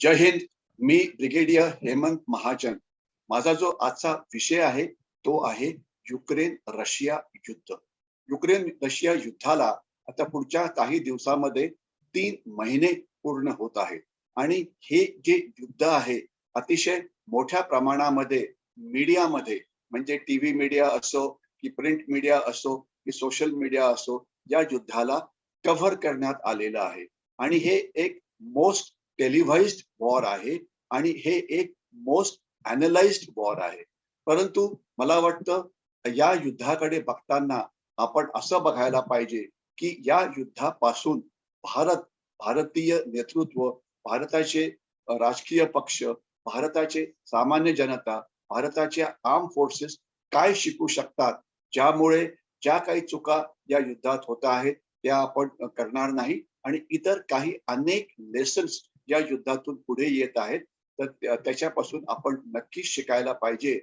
जय हिंद. मी brigadier Hemant Mahajan. माझा जो आजचा विषय आहे तो आहे युक्रेन रशिया युद्ध. युक्रेन रशिया युद्धाला आता पुढच्या काही दिवसामध्ये 3 महिने पूर्ण होत आहेत आणि हे जे युद्ध आहे अतिशय मोठ्या प्रमाणामध्ये मीडियामध्ये म्हणजे टीव्ही मीडिया असो की प्रिंट मीडिया असो की सोशल मीडिया असो या युद्धाला कव्हर करण्यात आलेलं आहे आणि हे एक मोस्ट टेलिव्हाइज्ड वॉर आहे आणि हे एक मोस्ट अॅनलाइज्ड वॉर आहे. परंतु मला वाटतं या युद्धाकडे बघताना आपण असं बघायला पाहिजे की या युद्धापासून भारत, भारतीय नेतृत्व, भारताचे राजकीय पक्ष, भारताचे सामान्य जनता, भारताच्या आर्म फोर्सेस काय शिकू शकतात, ज्यामुळे ज्या काही चुका या युद्धात होत आहेत त्या आपण करणार नाही आणि इतर काही अनेक लेसन्स या युद्धातून पुढे येत आहेत तर त्याच्यापासून आपण नक्कीच शिकायला पाहिजे.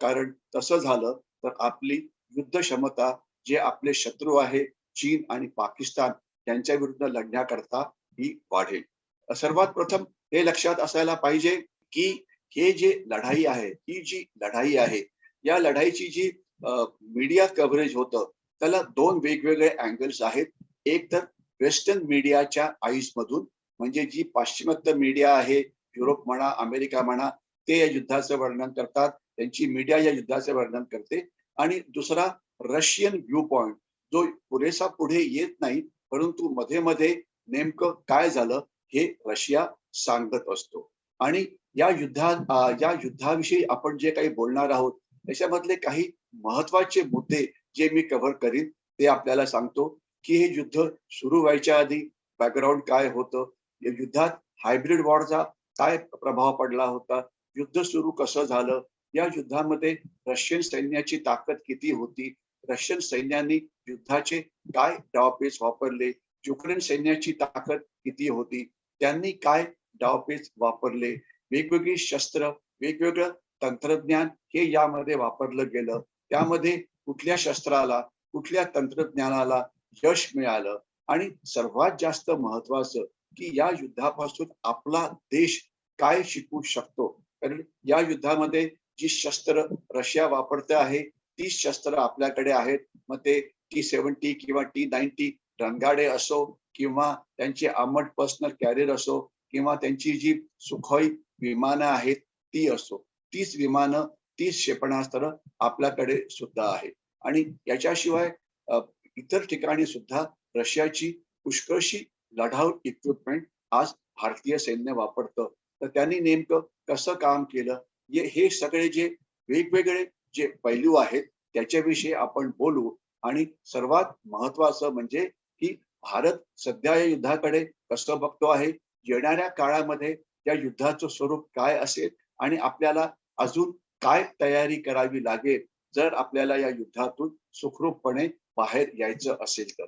कारण तसं झालं तर आपली युद्ध क्षमता जे आपले शत्रू आहे चीन आणि पाकिस्तान यांच्या विरुद्ध लढण्याकरता ही वाढेल. सर्वात प्रथम हे लक्षात असायला पाहिजे की हे जे लढाई आहे ही जी लढाई आहे या लढाईची जी मीडिया कव्हरेज होतं त्याला 2 वेगवेगळे अँगल्स आहेत. एक तर वेस्टर्न मीडियाच्या आईज मधून म्हणजे जी पाश्चिमात्य मीडिया आहे युरोप म्हणा अमेरिका म्हणा ते या युद्धाचं वर्णन करतात, त्यांची मीडिया या युद्धाचे वर्णन करते आणि दुसरा रशियन व्ह्यू पॉइंट जो पुरेसा पुढे येत नाही परंतु मध्ये मध्ये नेमकं काय झालं हे रशिया सांगत असतो. आणि या युद्धाविषयी आपण जे काही बोलणार आहोत त्याच्यामधले काही महत्वाचे मुद्दे जे मी कव्हर करीन ते आपल्याला सांगतो की हे युद्ध सुरू व्हायच्या आधी बॅकग्राऊंड काय होतं, या युद्धात हायब्रिड वॉरचा काय प्रभाव पडला होता, युद्ध सुरू कसं झालं, या युद्धामध्ये रशियन सैन्याची ताकद किती होती, रशियन सैन्याने युद्धाचे काय डावपेच वापरले, युक्रेन सैन्याची ताकद किती होती, त्यांनी काय डावपेच वापरले, वेगवेगळी शस्त्र, वेगवेगळं तंत्रज्ञान हे यामध्ये वापरलं गेलं, त्यामध्ये कुठल्या शस्त्राला, कुठल्या तंत्रज्ञानाला यश मिळालं आणि सर्वात जास्त महत्वाचं की या युद्धापासून आपला देश काय शिकू शकतो. कारण या युद्धामध्ये जी शस्त्र रशिया वापरते आहे तीच शस्त्र आपल्याकडे आहेत. मग ते T-70 किंवा T-90 रणगाडे असो किंवा त्यांचे आर्मर्ड पर्सनल कॅरियर असो किंवा त्यांची जी सुखोई विमानं आहेत ती असो, तीच विमानं, तीच क्षेपणास्त्र आपल्याकडे सुद्धा आहे. आणि याच्याशिवाय इतर ठिकाणी सुद्धा रशियाची पुष्कळशी लढाऊ इक्विपमेंट आज भारतीय सैन्य वापरतं. तर त्यांनी नेमकं कसं काम केलं हे सगळे जे वेगवेगळे जे पैलू आहेत त्याच्याविषयी आपण बोलू. आणि सर्वात महत्वाचं म्हणजे की भारत सध्या या युद्धाकडे कसं बघतो आहे, येणाऱ्या काळामध्ये या युद्धाचं स्वरूप काय असेल आणि आपल्याला अजून काय तयारी करावी लागेल जर आपल्याला या युद्धातून सुखरूपपणे बाहेर यायचं असेल तर.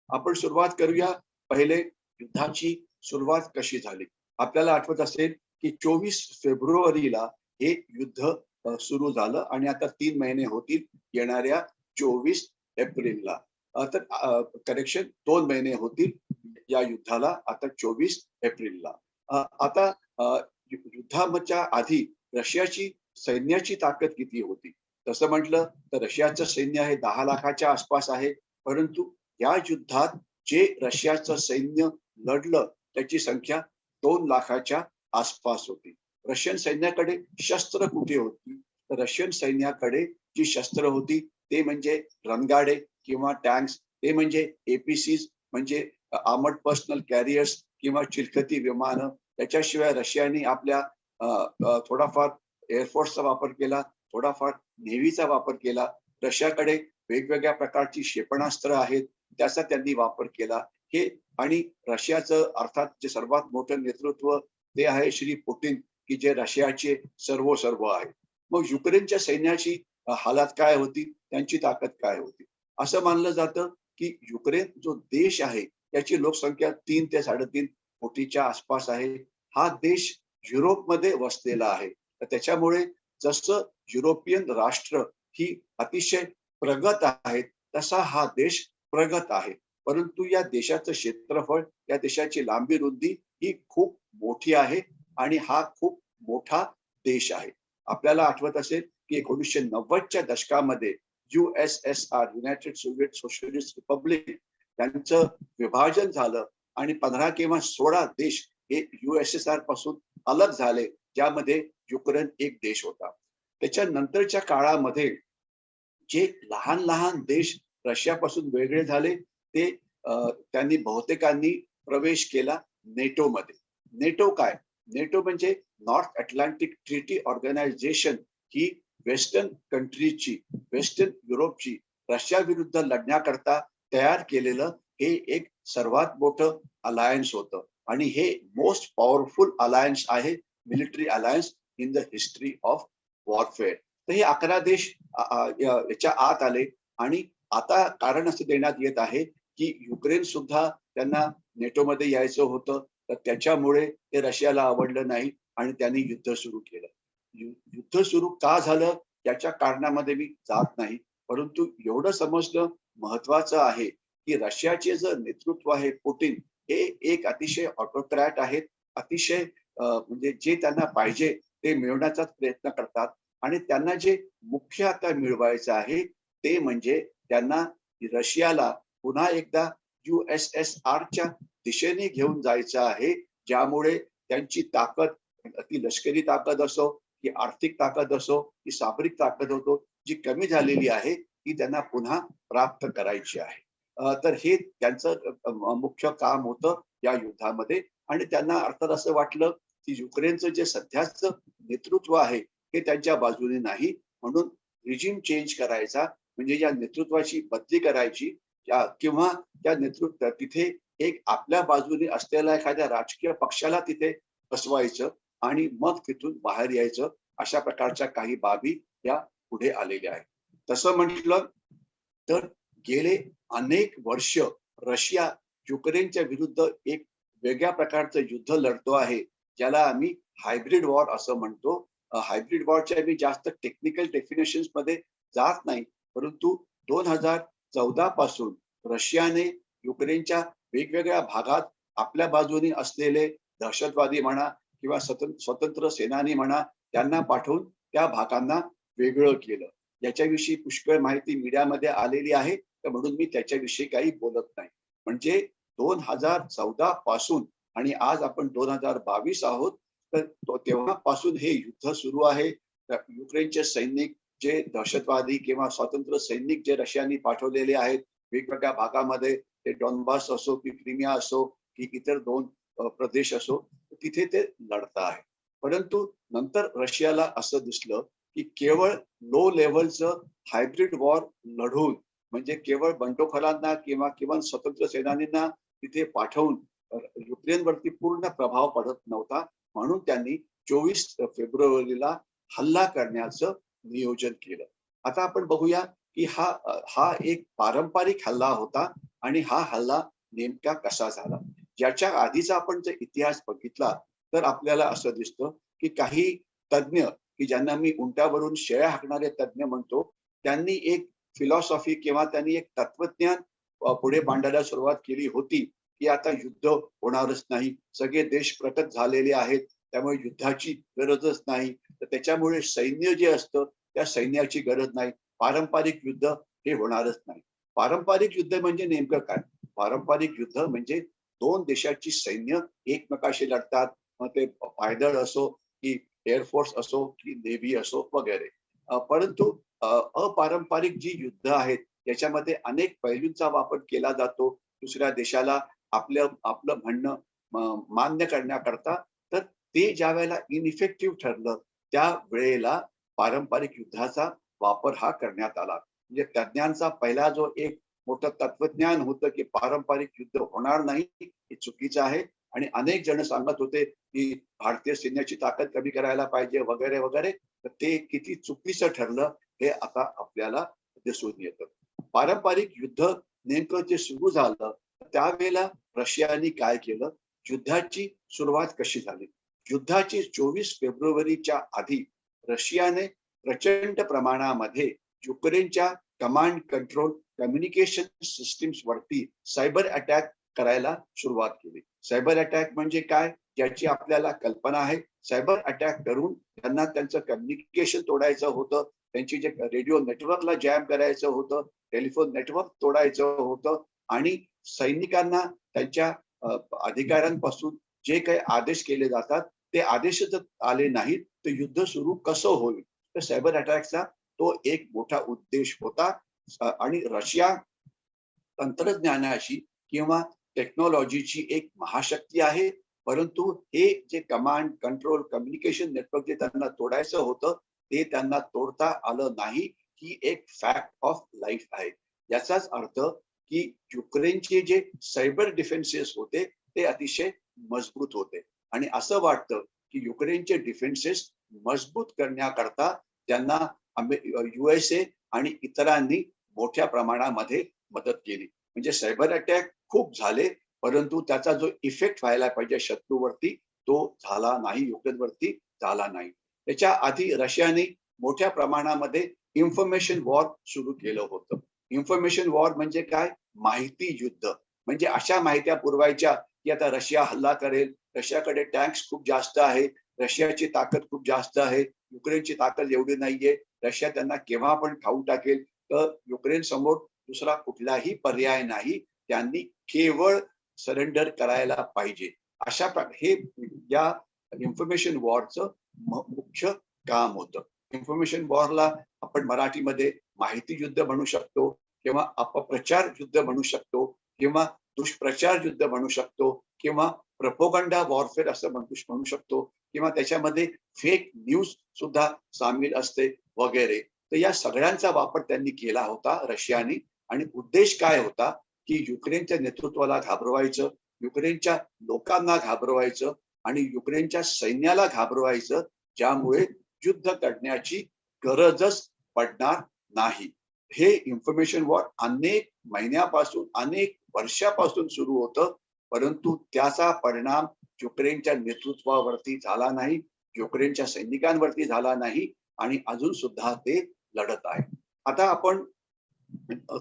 आपण सुरुवात करूया. पहिले युद्धाची सुरुवात कशी झाली. आपल्याला आठवत असेल की 24 फेब्रुवारीला हे युद्ध सुरू झालं आणि आता 3 महिने होतील येणाऱ्या 24 एप्रिलला. तर करेक्शन 2 महिने होतील या युद्धाला आता 24 एप्रिलला. आता युद्धाच्या आधी रशियाची सैन्याची ताकद किती होती तसं म्हटलं तर रशियाचं सैन्य हे 10 लाखाच्या आसपास आहे. परंतु या युद्धात जे रशियाचं सैन्य लढलं त्याची संख्या 2 लाखाच्या आसपास होती. रशियन सैन्याकडे शस्त्र कुठे होती तर रशियन सैन्याकडे जी शस्त्र होती ते म्हणजे रणगाडे किंवा टँक्स, ते म्हणजे एपीसीज म्हणजे आर्मर्ड पर्सनल कॅरियर्स किंवा चिलखती विमानं. त्याच्याशिवाय रशियाने आपल्या थोडाफार एअरफोर्सचा वापर केला, थोडाफार नेव्हीचा वापर केला. रशियाकडे वेगवेगळ्या प्रकारची क्षेपणास्त्र आहेत त्याचा त्यांनी वापर केला. हे आणि रशियाचं अर्थात जे सर्वात मोठं नेतृत्व ते आहे श्री पुतीन की जे रशियाचे सर्व आहे. मग युक्रेनच्या सैन्याची हालत काय होती, त्यांची ताकद काय होती. असं मानलं जातं की युक्रेन जो देश आहे त्याची लोकसंख्या 3 ते 3.5 कोटीच्या आसपास आहे. हा देश युरोपमध्ये वसलेला आहे. तर त्याच्यामुळे जसं युरोपियन राष्ट्र ही अतिशय प्रगत आहेत तसा हा देश प्रगत आहे. परंतु या देशाचं क्षेत्रफळ, या देशाची लांबी रुंदी ही खूप मोठी आहे आणि हा खूप मोठा देश आहे. आपल्याला आठवत असेल की 1990च्या दशकामध्ये USSR, United Soviet socialist Republic, त्यांचं विभाजन झालं आणि 15 किंवा 16 देश हे USSR पासून अलग झाले, ज्यामध्ये युक्रेन एक देश होता. त्याच्यानंतरच्या काळामध्ये जे लहान लहान देश रशियापासून वेगळे झाले, ते त्यांनी बहुतेकांनी प्रवेश केला नेटोमध्ये. नेटो काय? नेटो म्हणजे नॉर्थ अटलांटिक ट्रीटी ऑर्गनायझेशन. ही वेस्टर्न कंट्रीजची, वेस्टर्न युरोपची रशिया विरुद्ध लढण्याकरता तयार केलेलं हे एक सर्वात मोठं अलायन्स होतं आणि हे मोस्ट पॉवरफुल अलायन्स आहे, military alliance in the history of warfare. तर हे 11 देश याच्या आत आले आणि आता कारण असं देण्यात येत आहे की युक्रेन सुद्धा त्यांना नेटोमध्ये यायचं होतं, तर त्याच्यामुळे ते रशियाला आवडलं नाही आणि त्यांनी युद्ध सुरू केलं. युद्ध सुरू का झालं याच्या कारणामध्ये मी जात नाही, परंतु एवढं समजणं महत्वाचं आहे की रशियाचे जे नेतृत्व आहे पुतिन, हे एक अतिशय ऑटोक्रॅट आहेत. अतिशय म्हणजे जे त्यांना पाहिजे ते मिळवण्याचा प्रयत्न करतात आणि त्यांना जे मुख्य आता मिळवायचं आहे ते म्हणजे त्यांना रशियाला पुन्हा एकदा USSRच्या दिशेने घेऊन जायचं आहे, ज्यामुळे त्यांची ताकद, ती लष्करी ताकद असो की आर्थिक ताकद असो की सामरिक ताकद असो, जी कमी झालेली आहे ती त्यांना पुन्हा प्राप्त करायची आहे. तर हे त्यांचं मुख्य काम होतं या युद्धामध्ये आणि त्यांना अर्थात असं वाटलं की युक्रेनचं जे सध्याचं नेतृत्व आहे हे त्यांच्या बाजूने नाही, म्हणून रिजिम चेंज करायचा, म्हणजे या नेतृत्वाची बदली करायची किंवा त्या नेतृत्व तिथे एक आपल्या बाजूने असलेल्या एखाद्या राजकीय पक्षाला तिथे बसवायचं आणि मग तिथून बाहेर यायचं. अशा प्रकारच्या काही बाबी या पुढे आलेल्या आहेत. तसं म्हटलं तर गेले अनेक वर्ष रशिया युक्रेनच्या विरुद्ध एक वेगळ्या प्रकारचं युद्ध लढतो आहे, ज्याला आम्ही हायब्रिड वॉर असं म्हणतो. हायब्रिड वॉरच्या मी जास्त टेक्निकल डेफिनेशन्स मध्ये जात नाही, परंतु 2014 पासून रशियाने युक्रेनच्या वेगवेगळ्या भागात आपल्या बाजूने असलेले दहशतवादी म्हणा किंवा स्वतंत्र सेनानी म्हणा, त्यांना पाठवून त्या भागांना वेगळं केलं. याच्याविषयी पुष्कळ माहिती मीडियामध्ये आलेली आहे, तर म्हणून मी त्याच्याविषयी काही बोलत नाही. म्हणजे 2014 पासून आणि आज आपण 2022 आहोत, तर तेव्हापासून हे युद्ध सुरू आहे. युक्रेनचे सैनिक जे दहशतवादी किंवा स्वतंत्र सैनिक जे रशियाने पाठवलेले आहेत वेगवेगळ्या भागामध्ये, ते डॉनबास असो की क्रिमिया असो की इतर 2 प्रदेश असो, तिथे ते लढत आहे. परंतु नंतर रशियाला असं दिसलं की केवळ लो लेव्हलचं हायब्रिड वॉर लढून, म्हणजे केवळ बंडखोरांना किंवा स्वतंत्र सेनानींना तिथे पाठवून युक्रेनवरती पूर्ण प्रभाव पडत नव्हता, म्हणून त्यांनी 24 फेब्रुवारीला हल्ला करण्याचं नियोजन केलं. आता आपण बघूया की हा एक पारंपरिक हल्ला होता आणि हा हल्ला नेमका कसा झाला. ज्याच्या आधीचा आपण जर इतिहास बघितला तर आपल्याला असं दिसतं की काही तज्ञ, की ज्यांना मी उंटावरून शेळ्या हाकणारे तज्ञ म्हणतो, त्यांनी एक फिलॉसॉफी किंवा त्यांनी एक तत्वज्ञान पुढे मांडायला सुरुवात केली होती की आता युद्ध होणारच नाही, सगळे देश प्रगत झालेले आहेत, त्यामुळे युद्धाची गरजच नाही, तर त्याच्यामुळे सैन्य जे असतं त्या सैन्याची गरज नाही, पारंपरिक युद्ध हे होणारच नाही. पारंपरिक युद्ध म्हणजे नेमकं काय? पारंपरिक युद्ध म्हणजे 2 देशाची सैन्य एकमेकाशी लढतात, मग ते पायदळ असो की एअरफोर्स असो की नेव्ही असो वगैरे. परंतु अपारंपरिक जी युद्ध आहेत याच्यामध्ये अनेक पैलूंचा वापर केला जातो दुसऱ्या देशाला आपलं म्हणणं मान्य करण्याकरता. तर ते ज्या वेळेला इनइफेक्टिव्ह ठरलं त्या वेळेला पारंपरिक युद्धाचा वापर हा करण्यात आला. म्हणजे तज्ञांचा पहिला जो एक मोठं तत्वज्ञान होतं की पारंपरिक युद्ध होणार नाही, हे चुकीचं आहे आणि अनेक जण सांगत होते की भारतीय सैन्याची ताकद कमी करायला पाहिजे वगैरे वगैरे. तर ते किती चुकीचं ठरलं हे आता आपल्याला दिसून येतं. पारंपरिक युद्ध नेमकं जे सुरू झालं त्यावेळेला रशियाने काय केलं, युद्धाची सुरुवात कशी झाली. युद्धाची 24 फेब्रुवारीच्या आधी रशियाने प्रचंड प्रमाणामध्ये युक्रेनच्या कमांड कंट्रोल कम्युनिकेशन सिस्टीम्स वरती सायबर अटॅक करायला सुरुवात केली. सायबर अटॅक म्हणजे काय? ज्याची आपल्याला कल्पना आहे. सायबर अटॅक करून त्यांना त्यांचं कम्युनिकेशन तोडायचं होतं, त्यांची जे रेडिओ नेटवर्कला जॅम करायचं होतं, टेलिफोन नेटवर्क तोडायचं होतं आणि सैनिकांना त्यांच्या अधिकाऱ्यांपासून जे काही आदेश केले जातात ते आदेश जर आले नाहीत तर युद्ध सुरू कसं होईल. तर सायबर अटॅकचा तो एक मोठा उद्देश होता. आणि रशिया तंत्रज्ञानाची किंवा टेक्नॉलॉजीची एक महाशक्ती आहे. परंतु हे जे कमांड कंट्रोल कम्युनिकेशन नेटवर्क जे त्यांना तोडायचं होतं ते त्यांना तोडता आलं नाही. ही एक फॅक्ट ऑफ लाईफ आहे. याचाच अर्थ की युक्रेनचे जे सायबर डिफेन्सेस होते ते अतिशय मजबूत होते आणि असं वाटतं की युक्रेनचे डिफेन्सेस मजबूत करण्याकरता त्यांना USA आणि इतरांनी मोठ्या प्रमाणामध्ये मदत केली. म्हणजे सायबर अटॅक खूप झाले, परंतु त्याचा जो इफेक्ट व्हायला पाहिजे शत्रूवरती तो झाला नाही, युक्रेनवरती झाला नाही. त्याच्या आधी रशियाने मोठ्या प्रमाणामध्ये इन्फॉर्मेशन वॉर सुरू केलं होतं. इन्फॉर्मेशन वॉर म्हणजे काय? माहिती युद्ध. म्हणजे अशा माहित्या पुरवायच्या की आता रशिया हल्ला करेल, रशियाकडे टँक्स खूप जास्त आहे, रशियाची ताकद खूप जास्त आहे, युक्रेनची ताकद एवढी नाहीये, रशिया त्यांना केव्हा पण खाऊन टाकेल. तर युक्रेन समोर दुसरा कुठलाही पर्याय नाही. त्यांनी केवळ सरेंडर करायला पाहिजे. हे या इन्फॉर्मेशन वॉरचं मुख्य काम होतं. इन्फॉर्मेशन वॉरला आपण मराठीमध्ये माहिती युद्ध म्हणू शकतो किंवा अपप्रचार युद्ध म्हणू शकतो किंवा दुष्प्रचार युद्ध म्हणू शकतो किंवा प्रपोगंडा वॉरफेअर असं म्हणू शकतो किंवा त्याच्यामध्ये फेक न्यूज सुद्धा सामील असते वगैरे. तर या सगळ्यांचा वापर त्यांनी केला होता रशियाने आणि उद्देश काय होता की युक्रेनच्या नेतृत्वाला घाबरवायचं, युक्रेनच्या लोकांना घाबरवायचं आणि युक्रेनच्या सैन्याला घाबरवायचं, ज्यामुळे युद्ध करण्याची गरजच पडणार नाही. हे इन्फॉर्मेशन वॉर अनेक महिन्यापासून अनेक वर्षापासून सुरू होतं, परंतु त्याचा परिणाम युक्रेनच्या नेतृत्वावरती झाला नाही, युक्रेनच्या सैनिकांवरती झाला नाही आणि अजून सुद्धा ते लढत आहे. आता आपण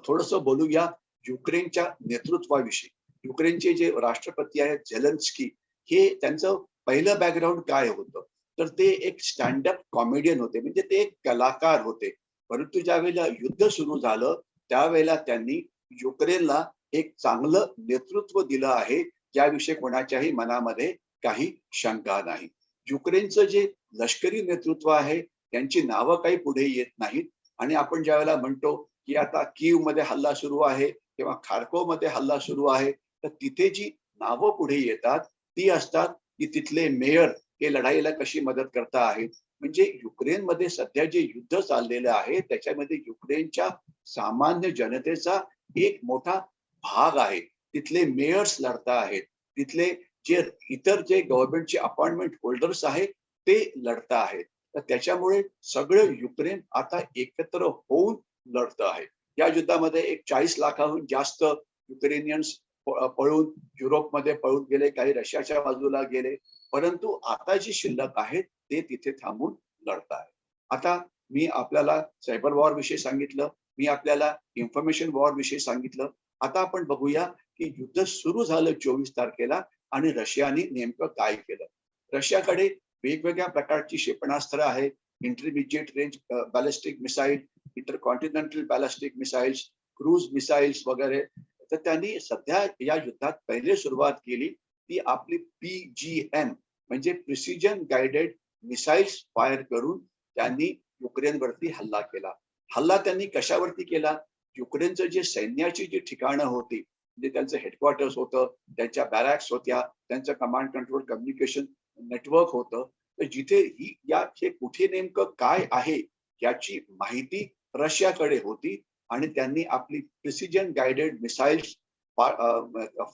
थोडस बोलूया युक्रेनच्या नेतृत्वाविषयी. युक्रेनचे जे राष्ट्रपती आहेत झेलेन्स्की, हे त्यांचं पहिलं बॅकग्राऊंड काय होतं? तर ते एक स्टँडअप कॉमेडियन होते, म्हणजे ते एक कलाकार होते. परंतु ज्यावेळेला युद्ध सुरू झालं त्यावेळेला त्यांनी युक्रेनला एक चांगलं नेतृत्व दिलं आहे, याविषयी कोणाच्याही मनामध्ये काही शंका नाही. युक्रेनचं जे लष्करी नेतृत्व आहे त्यांची नावं काही पुढे येत नाहीत आणि आपण ज्यावेळेला म्हणतो की आता कीव मध्ये हल्ला सुरू आहे किंवा खार्कोव मध्ये हल्ला सुरू आहे, तर तिथे जी नावं पुढे येतात ती असतात की तिथले मेयर हे लढाईला कशी मदत करता आहेत. म्हणजे युक्रेनमध्ये सध्या जे युद्ध चाललेलं आहे त्याच्यामध्ये युक्रेनच्या सामान्य जनतेचा एक मोठा भाग आहे. तिथले मेयर्स लढता आहेत, तिथले जे इतर जे गव्हर्नमेंटचे अपॉइंटमेंट होल्डर्स आहेत ते लढता आहेत. तर त्याच्यामुळे सगळं युक्रेन आता एकत्र होऊन लढतं आहे. या युद्धामध्ये एक 40 लाखाहून जास्त युक्रेनियन्स पळून युरोपमध्ये पळून गेले, काही रशियाच्या बाजूला गेले, परंतु आता जी शिल्लक आहेत ते तिथे थांबून लढत आहे. आता मी आपल्याला सायबर वॉर विषयी सांगितलं, मी आपल्याला इन्फॉर्मेशन वॉर विषयी सांगितलं. आता आपण बघूया की युद्ध सुरू झालं 24 तारखेला आणि रशियाने नेमकं काय केलं. रशियाकडे वेगवेगळ्या प्रकारची क्षेपणास्त्र आहे, intermediate range ballistic missile, intercontinental ballistic missiles, cruise missiles वगैरे. तर त्यांनी सध्या या युद्धात पहिले सुरुवात केली ती आपली PGM म्हणजे प्रिसिजन गाइडेड मिसाइल्स फायर करून त्यांनी युक्रेनवरती हल्ला केला. हल्ला त्यांनी कशावरती केला? युक्रेनचं जे सैन्याची जी ठिकाणं होती, म्हणजे त्यांचं हेडक्वार्टर्स होतं, त्यांच्या बॅरॅक्स होत्या, त्यांचं कमांड कंट्रोल कम्युनिकेशन नेटवर्क होतं. तर जिथे ही या हे कुठे नेमकं काय आहे याची माहिती रशियाकडे होती आणि त्यांनी आपली प्रिसिजन गाइडेड मिसाइल्स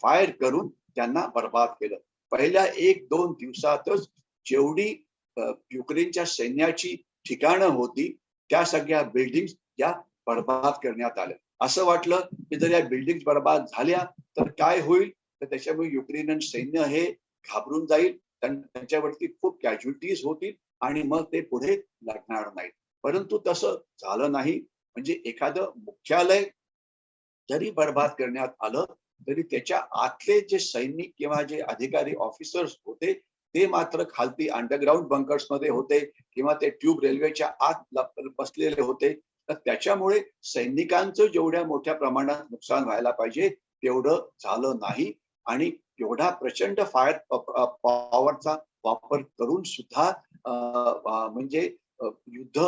फायर करून त्यांना बर्बाद केलं. पहिल्या 1-2 दिवसातच जेवढी युक्रेनच्या सैन्याची ठिकाणं होती त्या सगळ्या बिल्डिंग या बर्बाद करण्यात आल्या. असं वाटलं की जर या बिल्डिंग बर्बाद झाल्या तर काय होईल? तर त्याच्यामुळे युक्रेनियन सैन्य हे घाबरून जाईल, त्यांच्यावरती खूप कॅज्युअलिटीज होतील आणि मग ते पुढे लढणार नाहीत. परंतु तसं झालं नाही. म्हणजे एखादं मुख्यालय जरी बर्बाद करण्यात आलं तरी त्याच्या आतले जे सैनिक किंवा जे अधिकारी ऑफिसर्स होते ते मात्र खालती अंडरग्राऊंड बंकर्स मध्ये होते किंवा ते ट्यूब रेल्वेच्या आत बसलेले होते. तर त्याच्यामुळे सैनिकांचं जेवढ्या मोठ्या प्रमाणात नुकसान व्हायला पाहिजे तेवढं झालं नाही आणि एवढा प्रचंड फायर पॉवरचा वापर करून सुद्धा म्हणजे युद्ध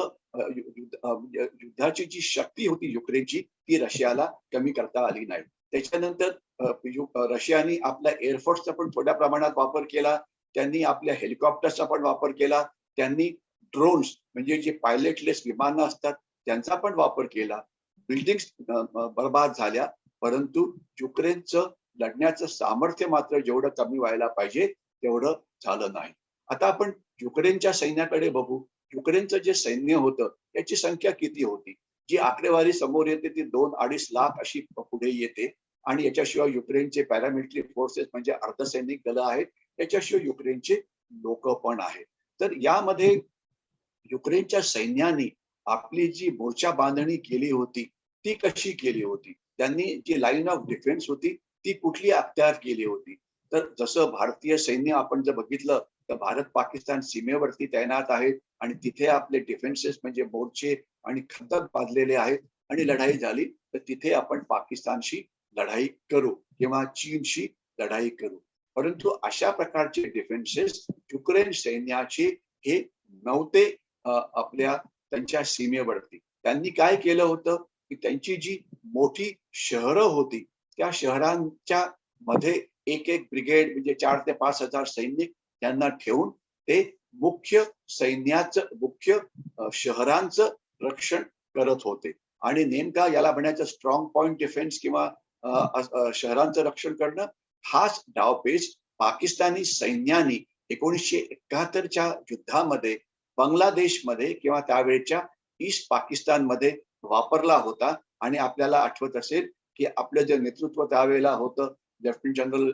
युद्धाची जी शक्ती होती युक्रेनची ती रशियाला कमी करता आली नाही. त्याच्यानंतर रशियाने आपल्या एअरफोर्सचा पण थोड्या प्रमाणात वापर केला. त्यांनी आपल्या हेलिकॉप्टरचा पण वापर केला. त्यांनी ड्रोन्स म्हणजे जे पायलटलेस विमानं असतात त्यांचा पण वापर केला. बिल्डिंग्स बर्बाद झाल्या, परंतु युक्रेनचं लढण्याचं सामर्थ्य मात्र जेवढं कमी व्हायला पाहिजे तेवढं झालं नाही. आता आपण युक्रेनच्या सैन्याकडे बघू. युक्रेनचं जे सैन्य होतं त्याची संख्या किती होती? जी आकडेवारी समोर येते ती 2-2.5 लाख अशी पुढे येते आणि याच्याशिवाय युक्रेनचे पॅरामिलिटरी फोर्सेस म्हणजे अर्धसैनिक दलं आहेत. त्याच्याशिवाय युक्रेनचे लोक पण आहेत. तर यामध्ये युक्रेनच्या सैन्याने आपली जी मोर्चा बांधणी केली होती ती कशी केली होती? त्यांनी जी लाईन ऑफ डिफेन्स होती ती कुठली अख्तियार केली होती? तर जसं भारतीय सैन्य आपण जर बघितलं तर भारत पाकिस्तान सीमेवरती तैनात आहेत आणि तिथे आपले डिफेन्सेस म्हणजे मोर्चे आणि खंदक बांधलेले आहेत आणि लढाई झाली तर तिथे आपण पाकिस्तानशी लढाई करू किंवा चीनशी लढाई करू. परंतु अशा प्रकारचे डिफेन्सेस युक्रेन सैन्याचे हे नव्हते. आपल्या त्यांच्या सीमेवरती त्यांनी काय केलं होतं की त्यांची जी मोठी शहरं होती त्या शहरांच्या मध्ये एक एक ब्रिगेड म्हणजे 4,000 ते 5,000 सैनिक त्यांना ठेवून ते मुख्य सैन्याचं मुख्य शहरांचं रक्षण करत होते आणि नेमका याला म्हणायचं स्ट्रॉंग पॉइंट डिफेन्स किंवा शहरांचं रक्षण करणं हाच डावपेच पाकिस्तानी सैन्याने 1971च्या युद्धामध्ये बांगलादेशमध्ये किंवा त्यावेळेच्या ईस्ट पाकिस्तानमध्ये वापरला होता. आणि आपल्याला आठवत असेल की आपलं जे नेतृत्व त्यावेळेला होतं lieutenant general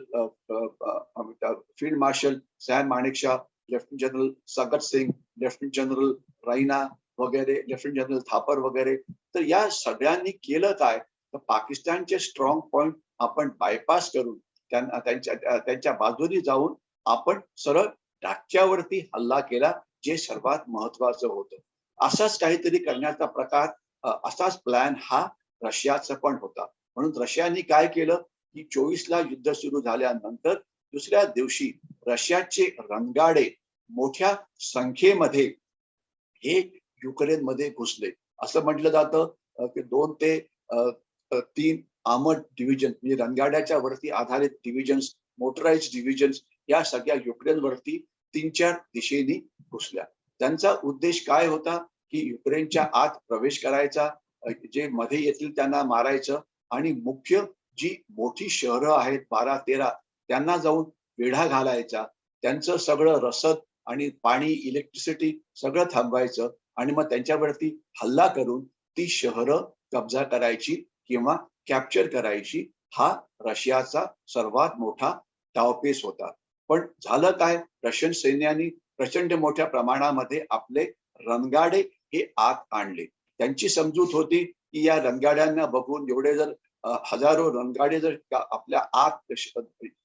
field marshal Sam Manekshaw, lieutenant general Sagat Singh, lieutenant general Raina वगैरे, लेफ्टनंट जनरल थापर वगैरे. तर या सगळ्यांनी केलं काय तर पाकिस्तानचे स्ट्रॉंग पॉइंट आपण बायपास करून त्यांना त्यांच्या बाजूनी जाऊन आपण सरळ ढाच्यावरती हल्ला केला जे सर्वात महत्वाचं होतं. असाच काहीतरी करण्याचा प्रकार असाच प्लॅन हा रशियाचा पण होता. म्हणून रशियाने काय केलं की 24ला युद्ध सुरू झाल्यानंतर दुसऱ्या दिवशी रशियाचे रणगाडे मोठ्या संख्येमध्ये हे युक्रेनमध्ये घुसले. असं म्हटलं जातं की 2 ते 3 आर्मर्ड डिव्हिजन म्हणजे रणगाड्याच्या वरती आधारित डिव्हिजन्स, मोटराइज्ड डिव्हिजन्स या सगळ्या युक्रेनवरती 3-4 दिशेने घुसल्या. त्यांचा उद्देश काय होता की युक्रेनच्या आत प्रवेश करायचा, जे मध्ये येतील त्यांना मारायचं आणि मुख्य जी मोठी शहरं आहेत 12-13 त्यांना जाऊन वेढा घालायचा. त्यांचं सगळं रसद आणि पाणी, इलेक्ट्रिसिटी सगळं थांबवायचं आणि मग त्यांच्यावरती हल्ला करून ती शहरं कब्जा करायची किंवा कॅप्चर करायची. हा रशियाचा सर्वात मोठा डावपेच होता. पण झालं काय? रशियन सैन्याने प्रचंड मोठ्या प्रमाणामध्ये आपले रणगाडे हे आत आणले. त्यांची समजूत होती की या रणगाड्यांना बघून एवढे जर हजारो रणगाडे जर आपल्या आत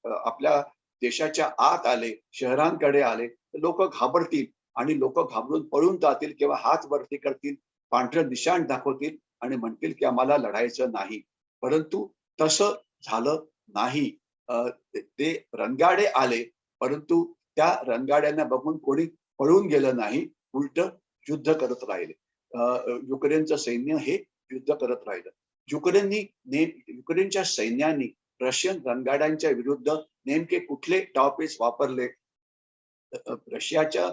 आपल्या देशाच्या आत आले, शहरांकडे आले तर लोक घाबरतील आणि लोक घाबरून पळून जातील किंवा हात वरती करतील, पांढरं निशाण दाखवतील आणि म्हणतील की आम्हाला लढायचं नाही. परंतु तसं झालं नाही. ते रणगाडे आले परंतु त्या रणगाड्यांना बघून कोणी पळून गेलं नाही, उलट युद्ध करत राहिले. युक्रेनचं सैन्य हे युद्ध करत राहिलं. युक्रेनच्या सैन्याने रशियन रणगाड्यांच्या विरुद्ध नेमके कुठले टॉपेस वापरले? रशियाच्या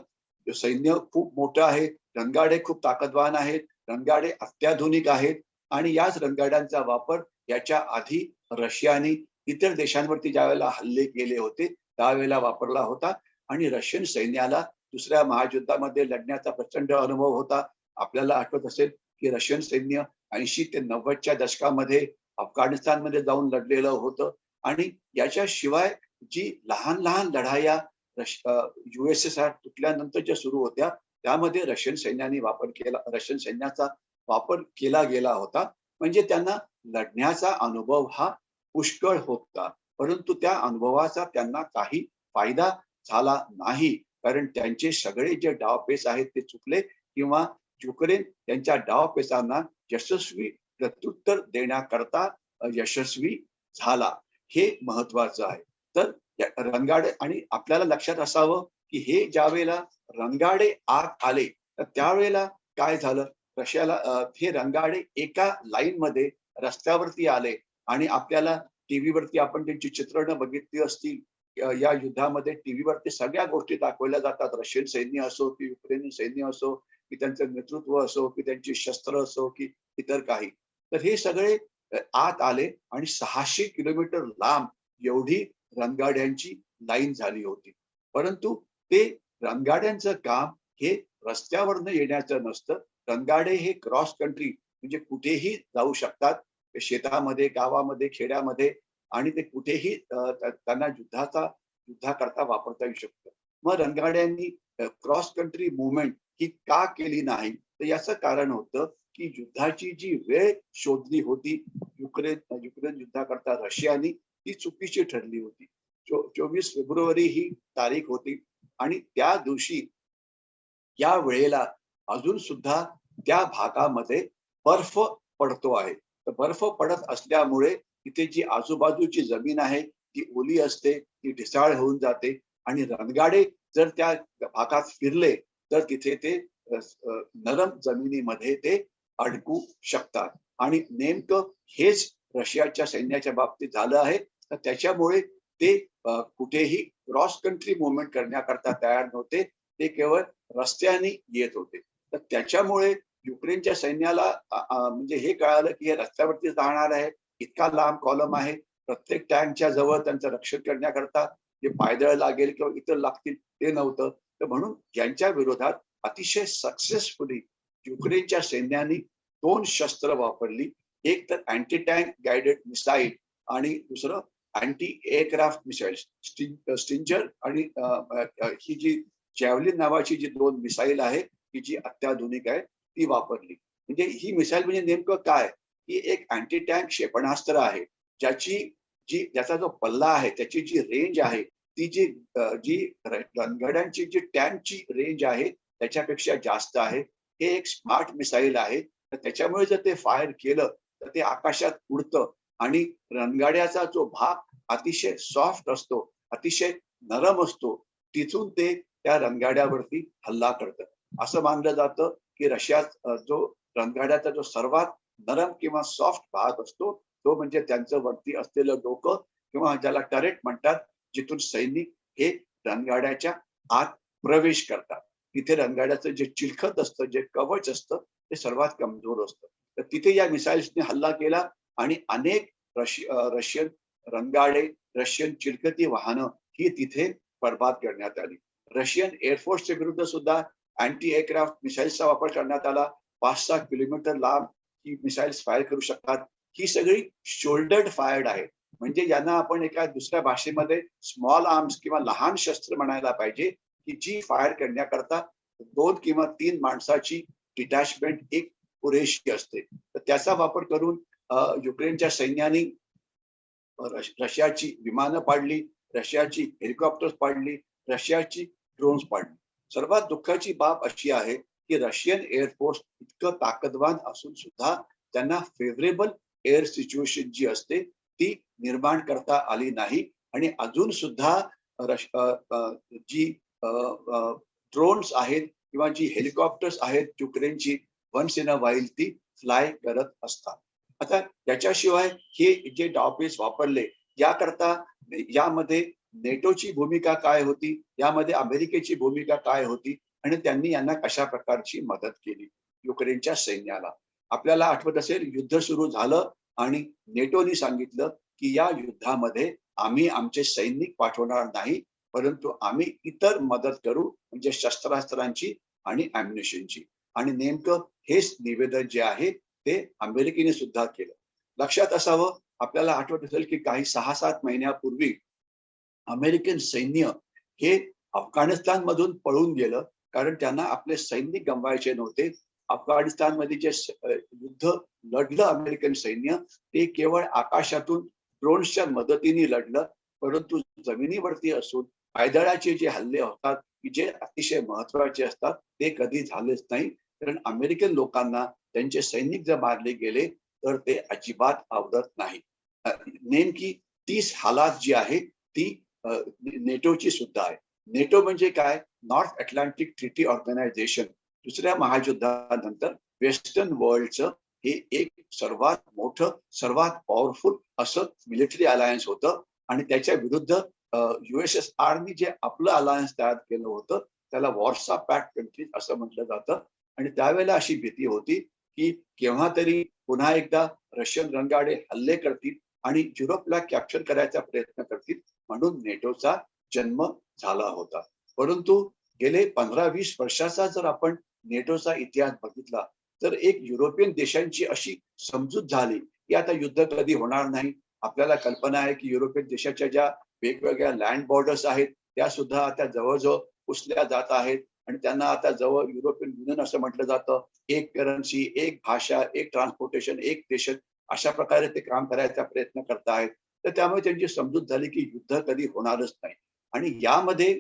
सैन्य खूप मोठं आहे, रणगाडे खूप ताकदवान आहेत, रणगाडे अत्याधुनिक आहेत आणि याच रणगाड्यांचा वापर याच्या आधी रशियाने इतर देशांवरती ज्या वेळेला हल्ले केले होते त्यावेळेला वापरला होता आणि रशियन सैन्याला दुसऱ्या महायुद्धामध्ये लढण्याचा प्रचंड अनुभव होता. आपल्याला आठवत असेल की रशियन सैन्य 80 ते 90च्या दशकामध्ये अफगाणिस्तानमध्ये जाऊन लढलेलं होतं आणि याच्याशिवाय जी लहान लहान लढाया USSR तुटल्यानंतर ज्या सुरू होत्या त्यामध्ये रशियन सैन्याचा वापर केला गेला होता. म्हणजे त्यांना लढण्याचा अनुभव हा पुष्कळ होता, परंतु त्या अनुभवाचा त्यांना काही फायदा झाला नाही, कारण त्यांचे सगळे जे डावपेच आहेत ते चुकले, किंवा युक्रेन त्यांच्या डावपेचांना यशस्वी प्रत्युत्तर देण्याकरता यशस्वी झाला. हे महत्वाचं आहे. तर रणगाडे, आणि आपल्याला लक्षात असावं की हे ज्यावेळेला रणगाडे आत आले, तर त्यावेळेला काय झालं, रशियाला हे रणगाडे एका लाईन मध्ये रस्त्यावरती आले, आणि आपल्याला टीव्ही वरती आपण त्यांची चित्रणं बघितली असतील. या युद्धामध्ये टीव्ही वरती सगळ्या गोष्टी दाखवल्या जातात. रशियन सैन्य असो की युक्रेनी सैन्य असो, की त्यांचं नेतृत्व असो, की त्यांची शस्त्र असो, की इतर काही. तर हे सगळे आत आले, आणि 600 किलोमीटर लांब एवढी रणगाड्यांची लाईन झाली होती. परंतु ते रणगाड्यांचं काम हे रस्त्यावरनं येण्याचं नसतं. रणगाडे हे क्रॉस कंट्री, म्हणजे कुठेही जाऊ शकतात. शेतामध्ये, गावामध्ये, खेड्यामध्ये, आणि ते कुठेही त्यांना युद्धाकरता वापरता येऊ शकतं. मग रणगाड्यांनी क्रॉस कंट्री मुवमेंट ही का केली नाही? तर याचं कारण होतं की युद्धाची जी वेळ शोधली होती युक्रेन युक्रेन युद्धाकरता रशियानी, ती चुकीची ठरली होती. 24 फेब्रुवारी ही तारीख होती, आणि त्या दिवशी या वेळेला अजून सुद्धा त्या भागामध्ये बर्फ पडतो आहे. तर बर्फ पडत असल्यामुळे तिथे जी आजूबाजूची जमीन आहे ती ओली असते, ती ढिसाळ होऊन जाते, आणि रणगाडे जर त्या भागात फिरले तर तिथे ते नरम जमिनीमध्ये ते अडकू शकतात. आणि नेमकं हेच रशियाच्या सैन्याच्या बाबतीत झालं आहे. तर त्याच्यामुळे ते कुठेही क्रॉस कंट्री मुवमेंट करण्याकरता तयार नव्हते. ते केवळ रस्त्याने येत होते. तर त्याच्यामुळे युक्रेनच्या सैन्याला म्हणजे हे कळालं की हे रस्त्यावरती जाणार आहे. इतका लांब कॉलम आहे. प्रत्येक टँकच्या जवळ त्यांचं रक्षण करण्याकरता जे पायदळ लागेल किंवा इतर लागतील ते नव्हतं. तर म्हणून यांच्या विरोधात अतिशय सक्सेसफुली युक्रेनच्या सैन्याने 2 शस्त्र वापरली. एक तर अँटी टँक गाइडेड मिसाईल, आणि दुसरं अँटी एअरक्राफ्ट मिसाईल स्टिंजर, आणि ही जी जॅव्हलिन नावाची जी 2 मिसाईल आहे, की जी अत्याधुनिक आहे, ती वापरली. म्हणजे ही मिसाईल म्हणजे नेमकं काय? ही एक अँटी टँक क्षेपणास्त्र आहे. ज्याची ज्याचा जो पल्ला आहे, त्याची जी रेंज आहे, ती जी रणगाड्यांची जी टँकची रेंज आहे, त्याच्यापेक्षा जास्त आहे. हे एक स्मार्ट मिसाईल आहे. तर त्याच्यामुळे जर ते फायर केलं, तर ते आकाशात उडतं, आणि रणगाड्याचा जो भाग अतिशय सॉफ्ट असतो, अतिशय नरम असतो, तिथून ते त्या रणगाड्यावरती हल्ला करतं. असं मानलं जातं की रशियात जो रणगाड्याचा जो सर्वात नरम किंवा सॉफ्ट भाग असतो, तो म्हणजे त्यांचं वरती असलेलं डोकं, किंवा ज्याला टरेट म्हणतात, जिथून सैनिक हे रणगाड्याच्या आत प्रवेश करतात. तिथे रणगाड्याचं जे चिलखत असतं, जे कवच असतं, ते सर्वात कमजोर असतं. तर तिथे या मिसाईल्सने हल्ला केला, आणि अनेक रशियन रणगाडे, रशियन चिलखती वाहनं ही तिथे बरबाद करण्यात आली. रशियन एअरफोर्सच्या विरुद्ध सुद्धा अँटी एअरक्राफ्ट मिसाईल्सचा वापर करण्यात आला. 5-6 किलोमीटर लांब ही मिसाईल्स फायर करू शकतात. ही सगळी शोल्डर्ड फायर्ड आहे. म्हणजे यांना आपण एका दुसऱ्या भाषेमध्ये स्मॉल आर्म्स किंवा लहान शस्त्र म्हणायला पाहिजे, की जी फायर करण्याकरता 2 किंवा 3 माणसाची डिटॅचमेंट एक पुरेशी असते. तर त्याचा वापर करून युक्रेनच्या सैन्याने रशियाची विमानं पाडली, रशियाची हेलिकॉप्टर्स पाडली, रशियाची ड्रोन्स पाडली. सर्वात दुःखाची बाब अशी आहे की रशियन एअरफोर्स इतकं ताकदवान असून सुद्धा त्यांना फेवरेबल एअर सिच्युएशन जी असते ती निर्माण करता आली नाही, आणि अजून सुद्धा जी ड्रोन्स आहेत किंवा जी हेलिकॉप्टर्स आहेत युक्रेनची, वन्स इन अ व्हाईल ती फ्लाय करत असतात. आता त्याच्याशिवाय हे जे डावपेच वापरले, याकरता यामध्ये नेटोची भूमिका काय होती, यामध्ये अमेरिकेची भूमिका काय होती, आणि त्यांनी यांना कशा प्रकारची मदत केली युक्रेनच्या सैन्याला. आपल्याला आठवत असेल, युद्ध सुरू झालं आणि नेटोनी सांगितलं की या युद्धामध्ये आम्ही आमचे सैनिक पाठवणार नाही, परंतु आम्ही इतर मदत करू, म्हणजे शस्त्रास्त्रांची आणि अम्युनिशनची. आणि नेमकं हेच निवेदन जे आहे ते अमेरिकेने सुद्धा केलं. लक्षात असावं, आपल्याला आठवत असेल की काही 6-7 महिन्यापूर्वी अमेरिकन सैन्य हे अफगाणिस्तान मधून पळून गेलं, कारण त्यांना आपले सैनिक गमवायचे नव्हते. अफगाणिस्तानमध्ये जे युद्ध लढलं अमेरिकन सैन्य, ते केवळ आकाशातून ड्रोन्सच्या मदतीने लढलं, परंतु जमिनीवरती असून पायदळाचे जे हल्ले होतात की जे अतिशय महत्वाचे असतात ते कधी झालेच नाही. कारण अमेरिकन लोकांना त्यांचे सैनिक जर मारले गेले तर ते अजिबात आवडत नाही. नेमकी तीच हालात जी आहे ती नेटोची सुद्धा आहे. नेटो म्हणजे काय? North Atlantic Treaty Organization. दुसऱ्या महायुद्धानंतर वेस्टर्न वर्ल्डचं हे एक सर्वात मोठं, सर्वात पॉवरफुल असं मिलिटरी अलायन्स होतं आणि त्याच्या विरुद्ध USSRनी जे आपलं अलायन्स तयार केलं होतं त्याला वॉर्सा पॅक्ट कंट्रीज असं म्हटलं जातं. आणि त्यावेळेला अशी भीती होती की केव्हा तरी पुन्हा एकदा रशियन रणगाडे हल्ले करतील आणि युरोपला कॅप्चर करायचा प्रयत्न करतील, म्हणून नेटोचा जन्म झाला होता. परंतु गेले 15-20 वर्षाचा जर आपण नेटोचा इतिहास बघितला तर एक युरोपियन देशांची अशी समजूत झाली की आता युद्ध कधी होणार नाही. आपल्याला कल्पना आहे की युरोपियन देशाच्या ज्या वेगवेगळ्या लँड बॉर्डर्स आहेत त्या सुद्धा आता जवळजवळ पुसल्या जात आहेत आणि त्यांना आता जवळ युरोपियन युनियन असं म्हटलं जातं. एक करन्सी, एक भाषा, एक ट्रान्सपोर्टेशन, एक देश, अशा प्रकारे ते काम करायचा प्रयत्न करत आहेत. तर त्यामुळे त्यांची समजूत झाली की युद्ध कधी होणारच नाही. आणि यामध्ये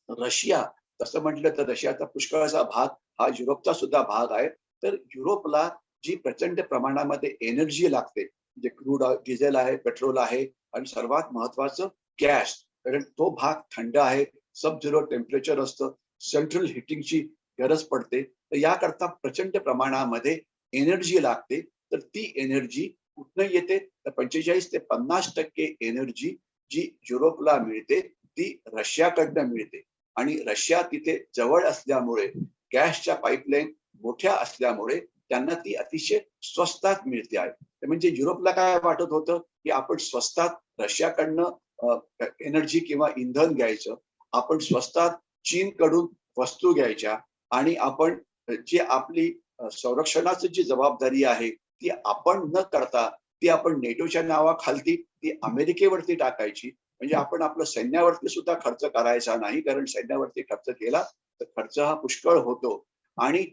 रशिया, तसं म्हटलं तर रशियाचा पुष्कळचा भाग हा युरोपचा सुद्धा भाग आहे. तर युरोपला जी प्रचंड प्रमाणामध्ये एनर्जी लागते, म्हणजे क्रूड डिझेल आहे, पेट्रोल आहे आणि सर्वात महत्वाचं गॅस. कारण तो भाग थंड आहे, सब झिरो टेम्परेचर असतं, सेंट्रल हिटिंगची गरज पडते. तर याकरता प्रचंड प्रमाणामध्ये एनर्जी लागते. तर ती एनर्जी कुठनं येते? तर 45 ते 50% एनर्जी जी युरोपला मिळते ती रशियाकडनं मिळते. आणि रशिया तिथे जवळ असल्यामुळे, गॅसच्या पाईपलाईन मोठ्या असल्यामुळे त्यांना ती अतिशय स्वस्तात मिळते आहे. म्हणजे युरोपला काय वाटत होतं की आपण स्वस्तात रशियाकडनं एनर्जी किंवा इंधन घ्यायचं, आपण स्वस्तात चीनकडून वस्तू घ्यायच्या आणि आपण जी आपली संरक्षणाची जी जबाबदारी आहे ती आपण न करता ती आपण नेटोच्या नावाखाली ती अमेरिकेवरती टाकायची. म्हणजे आपण आपलं सैन्यावरती सुद्धा खर्च करायचा नाही, कारण सैन्यावरती खर्च केला तर खर्च हा पुष्कळ होतो. आणि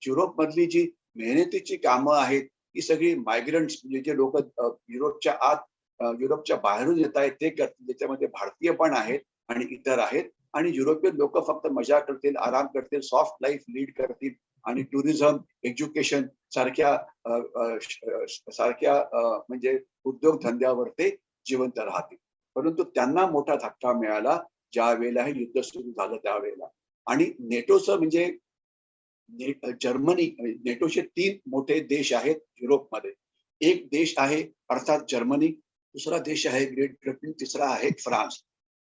युरोप मधली जी मेहनतीची कामं आहेत ती सगळी मायग्रंट्स, म्हणजे जे लोक युरोपच्या आत युरोपच्या बाहेरून येत आहेत ते करतील. त्याच्यामध्ये भारतीय पण आहेत आणि इतर आहेत. आणि युरोपियन लोक फक्त मजा करतील, आराम करतील, सॉफ्ट लाईफ लीड करतील आणि टुरिझम, एज्युकेशन सारख्या म्हणजे उद्योगधंद्यावर ते जिवंत राहतील. परंतु त्यांना मोठा धक्का मिळाला ज्या वेळेला हे युद्ध सुरू झालं त्यावेळेला. आणि नेटोचं म्हणजे जर्मनी, नेटोचे 3 मोठे देश आहेत युरोपमध्ये. एक देश आहे अर्थात जर्मनी, दुसरा देश आहे ग्रेट ब्रिटन, तिसरा आहे फ्रान्स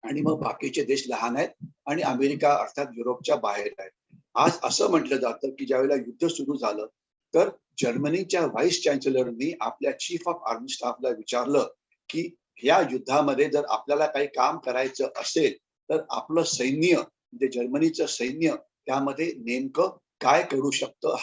आणि मग बाकीचे देश लहान आहेत आणि अमेरिका अर्थात युरोपच्या बाहेर आहे. आज असं म्हटलं जातं की ज्यावेळेला युद्ध सुरू झालं तर जर्मनीच्या व्हाईस चान्सलरनी आपल्या चीफ ऑफ आर्मी स्टाफला विचारलं की या युद्धामध्ये जर आपल्याला काही काम करायचं असेल तर आपलं सैन्य, म्हणजे जर्मनीचं सैन्य त्यामध्ये नेमकं काय करू शकतं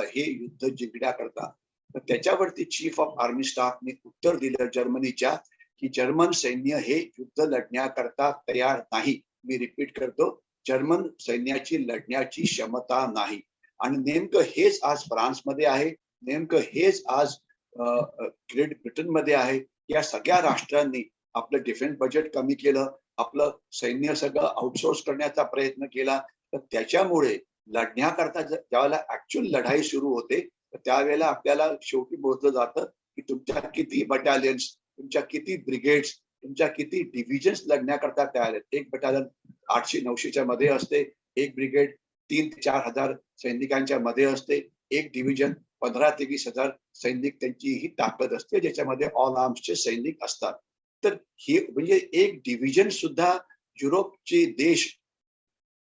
हे युद्ध जिंकण्याकरता. तर त्याच्यावरती चीफ ऑफ आर्मी स्टाफने उत्तर दिलं जर्मनीच्या की जर्मन सैन्य हे युद्ध लढण्याकरता तयार नाही. मी रिपीट करतो, जर्मन सैन्याची लढण्याची क्षमता नाही. आणि नेमकं हेच आज फ्रान्समध्ये आहे, नेमकं हेच आज ग्रेट ब्रिटनमध्ये आहे. या सगळ्या राष्ट्रांनी आपलं डिफेन्स बजेट कमी केलं, आपलं सैन्य सगळं आउटसोर्स करण्याचा प्रयत्न केला. तर त्याच्यामुळे लढण्याकरता ज्यावेळेला ऍक्च्युअल लढाई सुरू होते तर त्यावेळेला आपल्याला शेवटी मोजलं जातं की तुमच्या किती बटालियन्स, तुमच्या किती ब्रिगेड्स, तुमच्या किती डिव्हिजन्स लढण्याकरता तयार आहेत. एक बटालियन 800-900च्या मध्ये असते, एक ब्रिगेड 3 ते 4,000 सैनिकांच्या मध्ये असते, एक डिव्हिजन 15 ते 20,000 सैनिक त्यांची ही ताकद असते ज्याच्यामध्ये ऑल आर्म्सचे सैनिक असतात. तर हे म्हणजे एक डिव्हिजन सुद्धा युरोपचे देश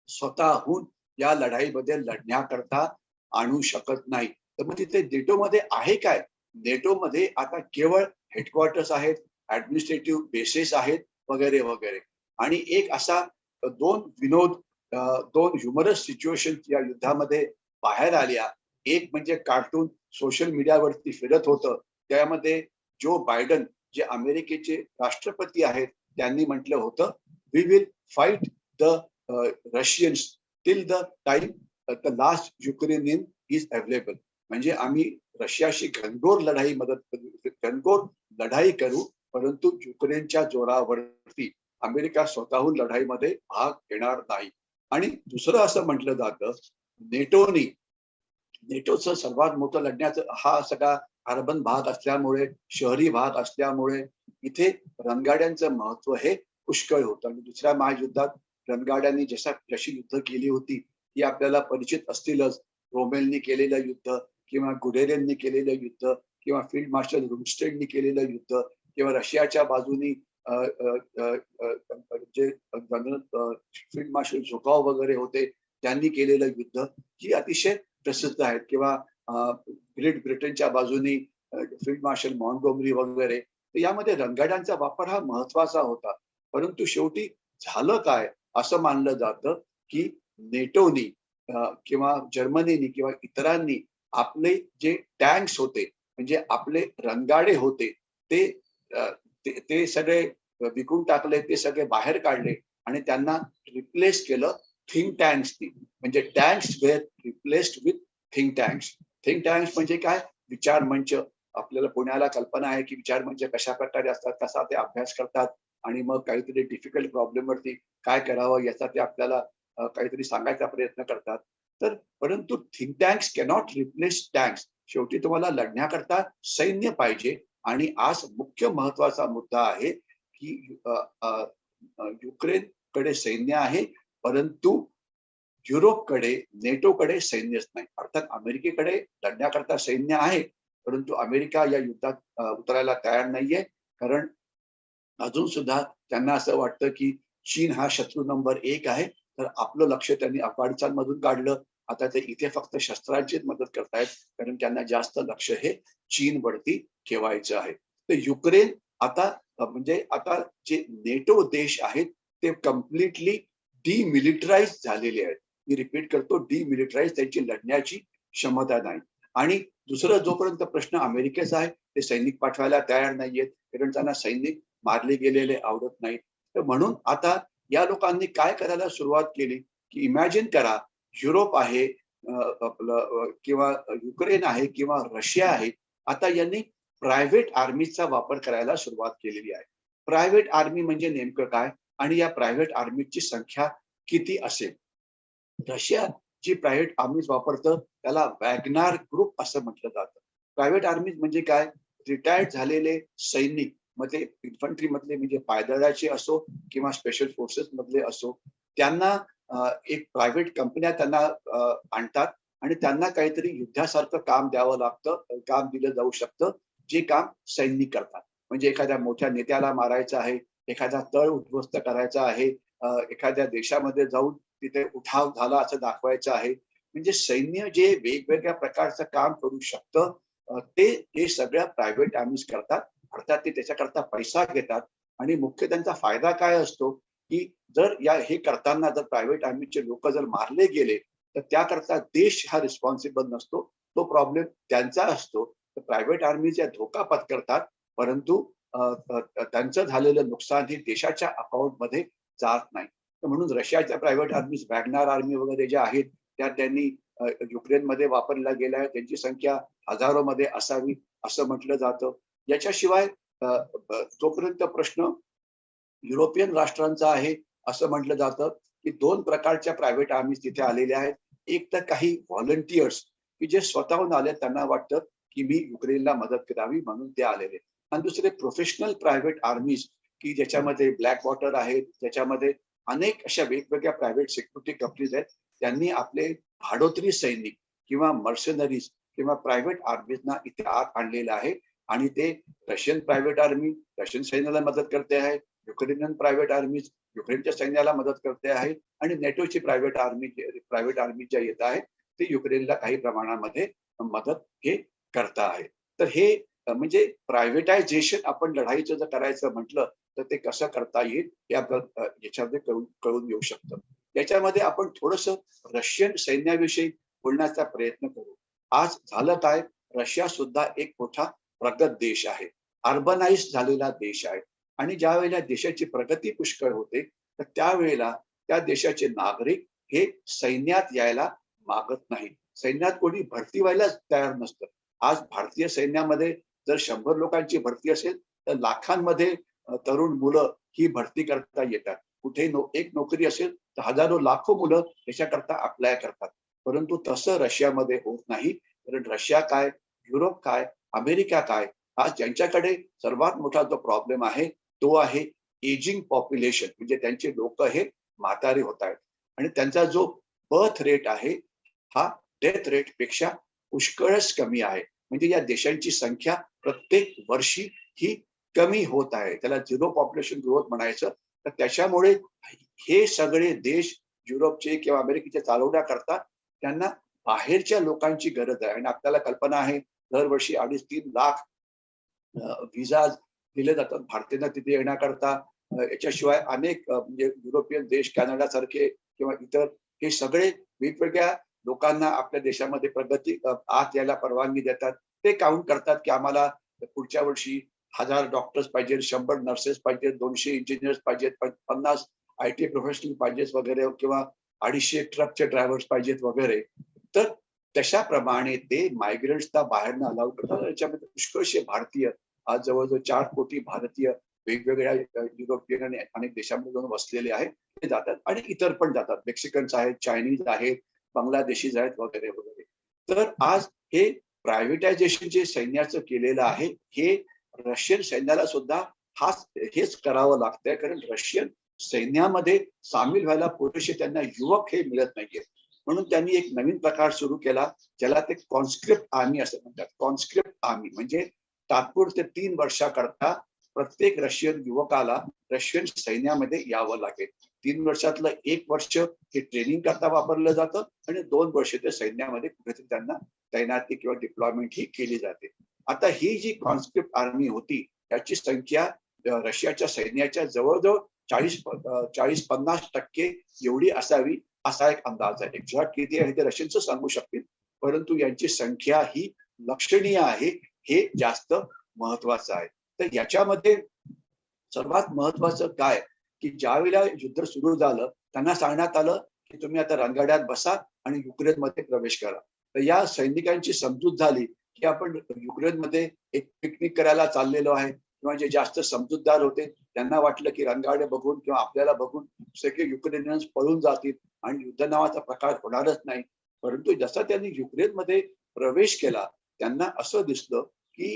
स्वतःहून या लढाईमध्ये लढण्याकरता आणू शकत नाही. तर मग तिथे नेटोमध्ये आहे काय? नेटोमध्ये आता केवळ हेडक्वार्टर्स आहेत, ऍडमिनिस्ट्रेटिव्ह बेसेस आहेत वगैरे वगैरे. आणि एक असा विनोद, 2 ह्युमरस सिच्युएशन या युद्धामध्ये बाहेर आल्या. एक म्हणजे कार्टून सोशल मीडियावरती फिरत होतं. त्यामध्ये जो बायडन जे अमेरिकेचे राष्ट्रपती आहेत त्यांनी म्हटलं होतं, "we will fight the Russians till the time the last Ukrainian is available." म्हणजे आम्ही रशियाशी घनघोर लढाई करू, परंतु युक्रेनच्या जोरावरती अमेरिका स्वतःहून लढाईमध्ये भाग घेणार नाही. आणि दुसरं असं म्हटलं जातं, नेटोनी नेटोचं सर्वात मोठं लढण्याचं हा सगळा अर्बन भाग असल्यामुळे, शहरी भाग असल्यामुळे इथे रणगाड्यांचं महत्व हे पुष्कळ होतं. आणि दुसऱ्या महायुद्धात रणगाड्यांनी जशी युद्ध केली होती ती आपल्याला परिचित असतीलच. रोमेलनी केलेलं युद्ध किंवा गुडेरेननी केलेलं युद्ध किंवा फील्ड मार्शल रुमस्टेडनी केलेलं युद्ध किंवा रशियाच्या बाजूनी जे फील्ड मार्शल झुकाव वगैरे होते त्यांनी केलेलं युद्ध ही अतिशय प्रसिद्ध आहेत. किंवा ग्रेट ब्रिटनच्या बाजूनी फील्ड मार्शल मॉन्टगोमरी वगैरे. तर यामध्ये रणगाड्यांचा वापर हा महत्वाचा होता. परंतु शेवटी झालं काय असं मानलं जातं की नेटोनी किंवा जर्मनीनी किंवा इतरांनी आपले जे टँक्स होते म्हणजे आपले रणगाडे होते ते ते सगळे विकून टाकले, ते सगळे बाहेर काढले आणि त्यांना रिप्लेस केलं थिंक टँक्सनी. म्हणजे tanks were replaced with think tanks. Think tanks म्हणजे काय? विचार मंच. आपल्याला पुण्याला कल्पना आहे की विचार मंच कशा प्रकारे असतात, कसा ते अभ्यास करतात आणि मग काहीतरी डिफिकल्ट प्रॉब्लेम वरती काय करावं याचा ते आपल्याला काहीतरी सांगायचा प्रयत्न करतात. तर परंतु think tanks cannot replace tanks. शेवटी तुम्हाला लढण्याकरता सैन्य पाहिजे. आणि आज मुख्य महत्वाचा मुद्दा आहे की युक्रेनकडे सैन्य आहे, परंतु युरोपकडे, नेटोकडे सैन्यच नाही. अर्थात अमेरिकेकडे लढण्याकरता सैन्य आहे, परंतु अमेरिका या युद्धात उतरायला तयार नाहीये. कारण अजून सुद्धा त्यांना असं वाटतं की चीन हा शत्रू नंबर 1 आहे. तर आपलं लक्ष त्यांनी अफगाणिस्तानमधून काढलं. आता ते इथे फक्त शस्त्रांचीच मदत करतायत, कारण त्यांना जास्त लक्ष हे चीनवरती ठेवायचं आहे. तर युक्रेन आता म्हणजे आता जे नेटो देश आहेत ते कम्प्लिटली डिमिलिटराइज झालेले आहेत. मी रिपीट करतो, डिमिलिटराइज. त्यांची लढण्याची क्षमता नाही. आणि दुसरं जोपर्यंत प्रश्न अमेरिकेचा आहे, ते सैनिक पाठवायला तयार नाहीयेत, कारण त्यांना सैनिक मारले गेलेले आवडत नाहीत. तर म्हणून आता या लोकांनी काय करायला सुरुवात केली की इमॅजिन करा, युरोप आहे, आपलं किंवा युक्रेन आहे किंवा रशिया आहे. आता यांनी प्रायव्हेट आर्मीचा वापर करायला सुरुवात केलेली आहे. प्रायव्हेट आर्मी म्हणजे नेमकं काय आणि या प्रायव्हेट आर्मीची संख्या किती असेल? रशिया जी प्रायव्हेट आर्मीज वापरतं त्याला वॅगनार ग्रुप असं म्हटलं जातं. प्रायव्हेट आर्मीज म्हणजे काय? रिटायर्ड झालेले सैनिक, मग ते इन्फंट्री मधले म्हणजे पायदळाचे असो किंवा स्पेशल फोर्सेस मधले असो, त्यांना एक प्रायव्हेट कंपन्या त्यांना आणतात आणि त्यांना काहीतरी युद्धासारखं काम द्यावं लागतं, काम दिलं जाऊ शकतं, जे काम सैनिक करतात. म्हणजे एखाद्या मोठ्या नेत्याला मारायचं आहे, एखादा तळ उद्ध्वस्त करायचा आहे, एखाद्या देशामध्ये जाऊन तिथे उठाव झाला असं दाखवायचं आहे. म्हणजे सैन्य जे वेगवेगळ्या प्रकारचं काम करू शकतं, ते हे सगळ्या प्रायव्हेट आर्मीज करतात. अर्थात ते त्याच्याकरता पैसा घेतात. आणि मुख्य त्यांचा फायदा काय असतो की जर हे करताना जर प्रायव्हेट आर्मीचे लोक जर मारले गेले तर त्याकरता देश हा रिस्पॉन्सिबल नसतो, तो प्रॉब्लेम त्यांचा असतो. तर प्रायव्हेट आर्मीचे धोका पत्करतात, परंतु त्यांचं झालेलं नुकसान हे देशाच्या अकाउंटमध्ये जात नाही. तर म्हणून रशियाच्या प्रायव्हेट आर्मीज, वॅगनार आर्मी वगैरे ज्या आहेत त्या त्यांनी युक्रेनमध्ये वापरल्या गेल्या आहेत. त्यांची संख्या हजारोमध्ये असावी असं म्हटलं जातं. याच्याशिवाय जोपर्यंत प्रश्न युरोपियन राष्ट्रांचा आहे असं म्हटलं जातं की 2 प्रकारच्या प्रायव्हेट आर्मीज तिथे आलेल्या आहेत. एक तर काही व्हॉलंटियर्स की जे स्वतःहून आले, त्यांना वाटतं की मी युक्रेनला मदत करावी म्हणून ते आलेले. आणि दुसरे प्रोफेशनल प्रायव्हेट आर्मीज की ज्याच्यामध्ये ब्लॅक वॉटर आहेत, ज्याच्यामध्ये अनेक अशा वेगवेगळ्या प्रायव्हेट सिक्युरिटी कंपनीज आहेत. त्यांनी आपले भाडोत्री सैनिक किंवा मर्सनरीज किंवा प्रायव्हेट आर्मीजना इथे आत आणलेलं आहे. आणि ते रशियन प्रायव्हेट आर्मी रशियन सैन्याला मदत करते आहे, युक्रेनियन प्रायव्हेट आर्मीज युक्रेनच्या सैन्याला मदत करते आहे आणि नेटोची प्रायव्हेट आर्मी ज्या येत आहे ते युक्रेनला काही प्रमाणामध्ये मदत हे करता आहे. तर हे म्हणजे प्रायव्हेटायझेशन आपण लढाईचं जर करायचं म्हटलं तर ते कसं करता येईल हे आपल्याला याच्यामध्ये कळून येऊ शकतं. याच्यामध्ये आपण थोडस रशियन सैन्याविषयी बोलण्याचा प्रयत्न करू. आज झालं काय, रशिया सुद्धा एक मोठा प्रगत देश आहे, अर्बनाइज झालेला देश आहे. आणि ज्या वेळेला देशाची प्रगती पुष्कळ होते तर त्यावेळेला त्या देशाचे नागरिक हे सैन्यात यायला मागत नाही. सैन्यात कोणी भरती व्हायलाच तयार नसतं. आज भारतीय सैन्यामध्ये जर 100 लोकांची भरती असेल तर लाखांमध्ये तरुण मुलं ही भरती करता येतात. कुठे एक नोकरी असेल तर हजारो लाखो मुलं त्याच्याकरता अप्लाय करतात. परंतु तसं रशियामध्ये होत नाही. कारण रशिया काय, युरोप काय, अमेरिका काय, आज ज्यांच्याकडे सर्वात मोठा जो प्रॉब्लेम आहे तो आहे एजिंग पॉप्युलेशन. म्हणजे त्यांचे लोक हे म्हातारे होत आहेत आणि त्यांचा जो बर्थ रेट आहे हा डेथ रेट पेक्षा पुष्कळच कमी आहे. म्हणजे या देशांची संख्या प्रत्येक वर्षी ही कमी होत आहे. त्याला झिरो पॉप्युलेशन ग्रोथ म्हणायचं. तर त्याच्यामुळे हे सगळे देश युरोपचे किंवा अमेरिकेचे चालवण्याकरता त्यांना बाहेरच्या लोकांची गरज आहे. आणि आपल्याला कल्पना आहे दरवर्षी 2.5-3 लाख व्हिसा दिले जातात भारतीयांना तिथे येण्याकरता. याच्याशिवाय अनेक म्हणजे युरोपियन देश कॅनडा सारखे किंवा इतर हे सगळे वेगवेगळ्या लोकांना आपल्या देशामध्ये प्रगती आत यायला परवानगी देतात. ते काउंट करतात की आम्हाला पुढच्या वर्षी 1000 डॉक्टर्स पाहिजे, 100 नर्सेस पाहिजेत, 200 इंजिनियर्स पाहिजेत, 50 IT प्रोफेशनल पाहिजेत वगैरे किंवा 250 ट्रकचे ड्रायव्हर्स पाहिजेत वगैरे. तर तशाप्रमाणे ते मायग्रंट्सला बाहेरनं अलाउ करतात. याच्यामध्ये पुष्कळशे भारतीय, आज जवळजवळ 4 कोटी भारतीय वेगवेगळ्या युरोपियन आणि अनेक देशांमध्ये जाऊन वसलेले आहेत. ते जातात आणि इतर पण जातात. मेक्सिकन्स आहेत, चायनीज आहेत, बांगलादेशीज आहेत वगैरे वगैरे. तर आज हे प्रायव्हेटायझेशन जे सैन्याचं केलेलं आहे हे रशियन सैन्याला सुद्धा हेच करावं लागतंय. कारण रशियन सैन्यामध्ये सामील व्हायला पुरेसे त्यांना युवक हे मिळत नाहीये. म्हणून त्यांनी एक नवीन प्रकार सुरू केला ज्याला ते कॉन्स्क्रिप्ट आर्मी असं म्हणतात. कॉन्स्क्रिप्ट आर्मी म्हणजे तात्पुरते 3 वर्षाकरता प्रत्येक रशियन युवकाला रशियन सैन्यामध्ये यावं लागेल. 3 वर्षातलं 1 वर्ष हे ट्रेनिंग करता वापरलं जातं आणि 2 वर्ष ते सैन्यामध्ये कुठेतरी त्यांना तैनाती किंवा डिप्लॉयमेंट ही केली जाते. आता ही जी कॉन्स्क्रिप्ट आर्मी होती त्याची संख्या रशियाच्या सैन्याच्या जवळजवळ 40-50% एवढी असावी असा एक अंदाज आहे. एक्झॅक्ट किती आहे ते रशियन्स सांगू शकतील, परंतु यांची संख्या ही लक्षणीय आहे. हे जास्त महत्वाचं आहे. तर याच्यामध्ये सर्वात महत्वाचं काय की ज्या वेळेला युद्ध सुरू झालं त्यांना सांगण्यात आलं की तुम्ही आता रणगाड्यात बसा आणि युक्रेनमध्ये प्रवेश करा. तर या सैनिकांची समजूत झाली की आपण युक्रेनमध्ये एक पिकनिक करायला चाललेलो आहे. किंवा जे जास्त समजूतदार होते त्यांना वाटलं की रणगाडे बघून किंवा आपल्याला बघून सगळे युक्रेनियन्स पळून जातील आणि युद्ध नावाचा प्रकार होणारच नाही. परंतु जसा त्यांनी युक्रेनमध्ये प्रवेश केला त्यांना असं दिसलं की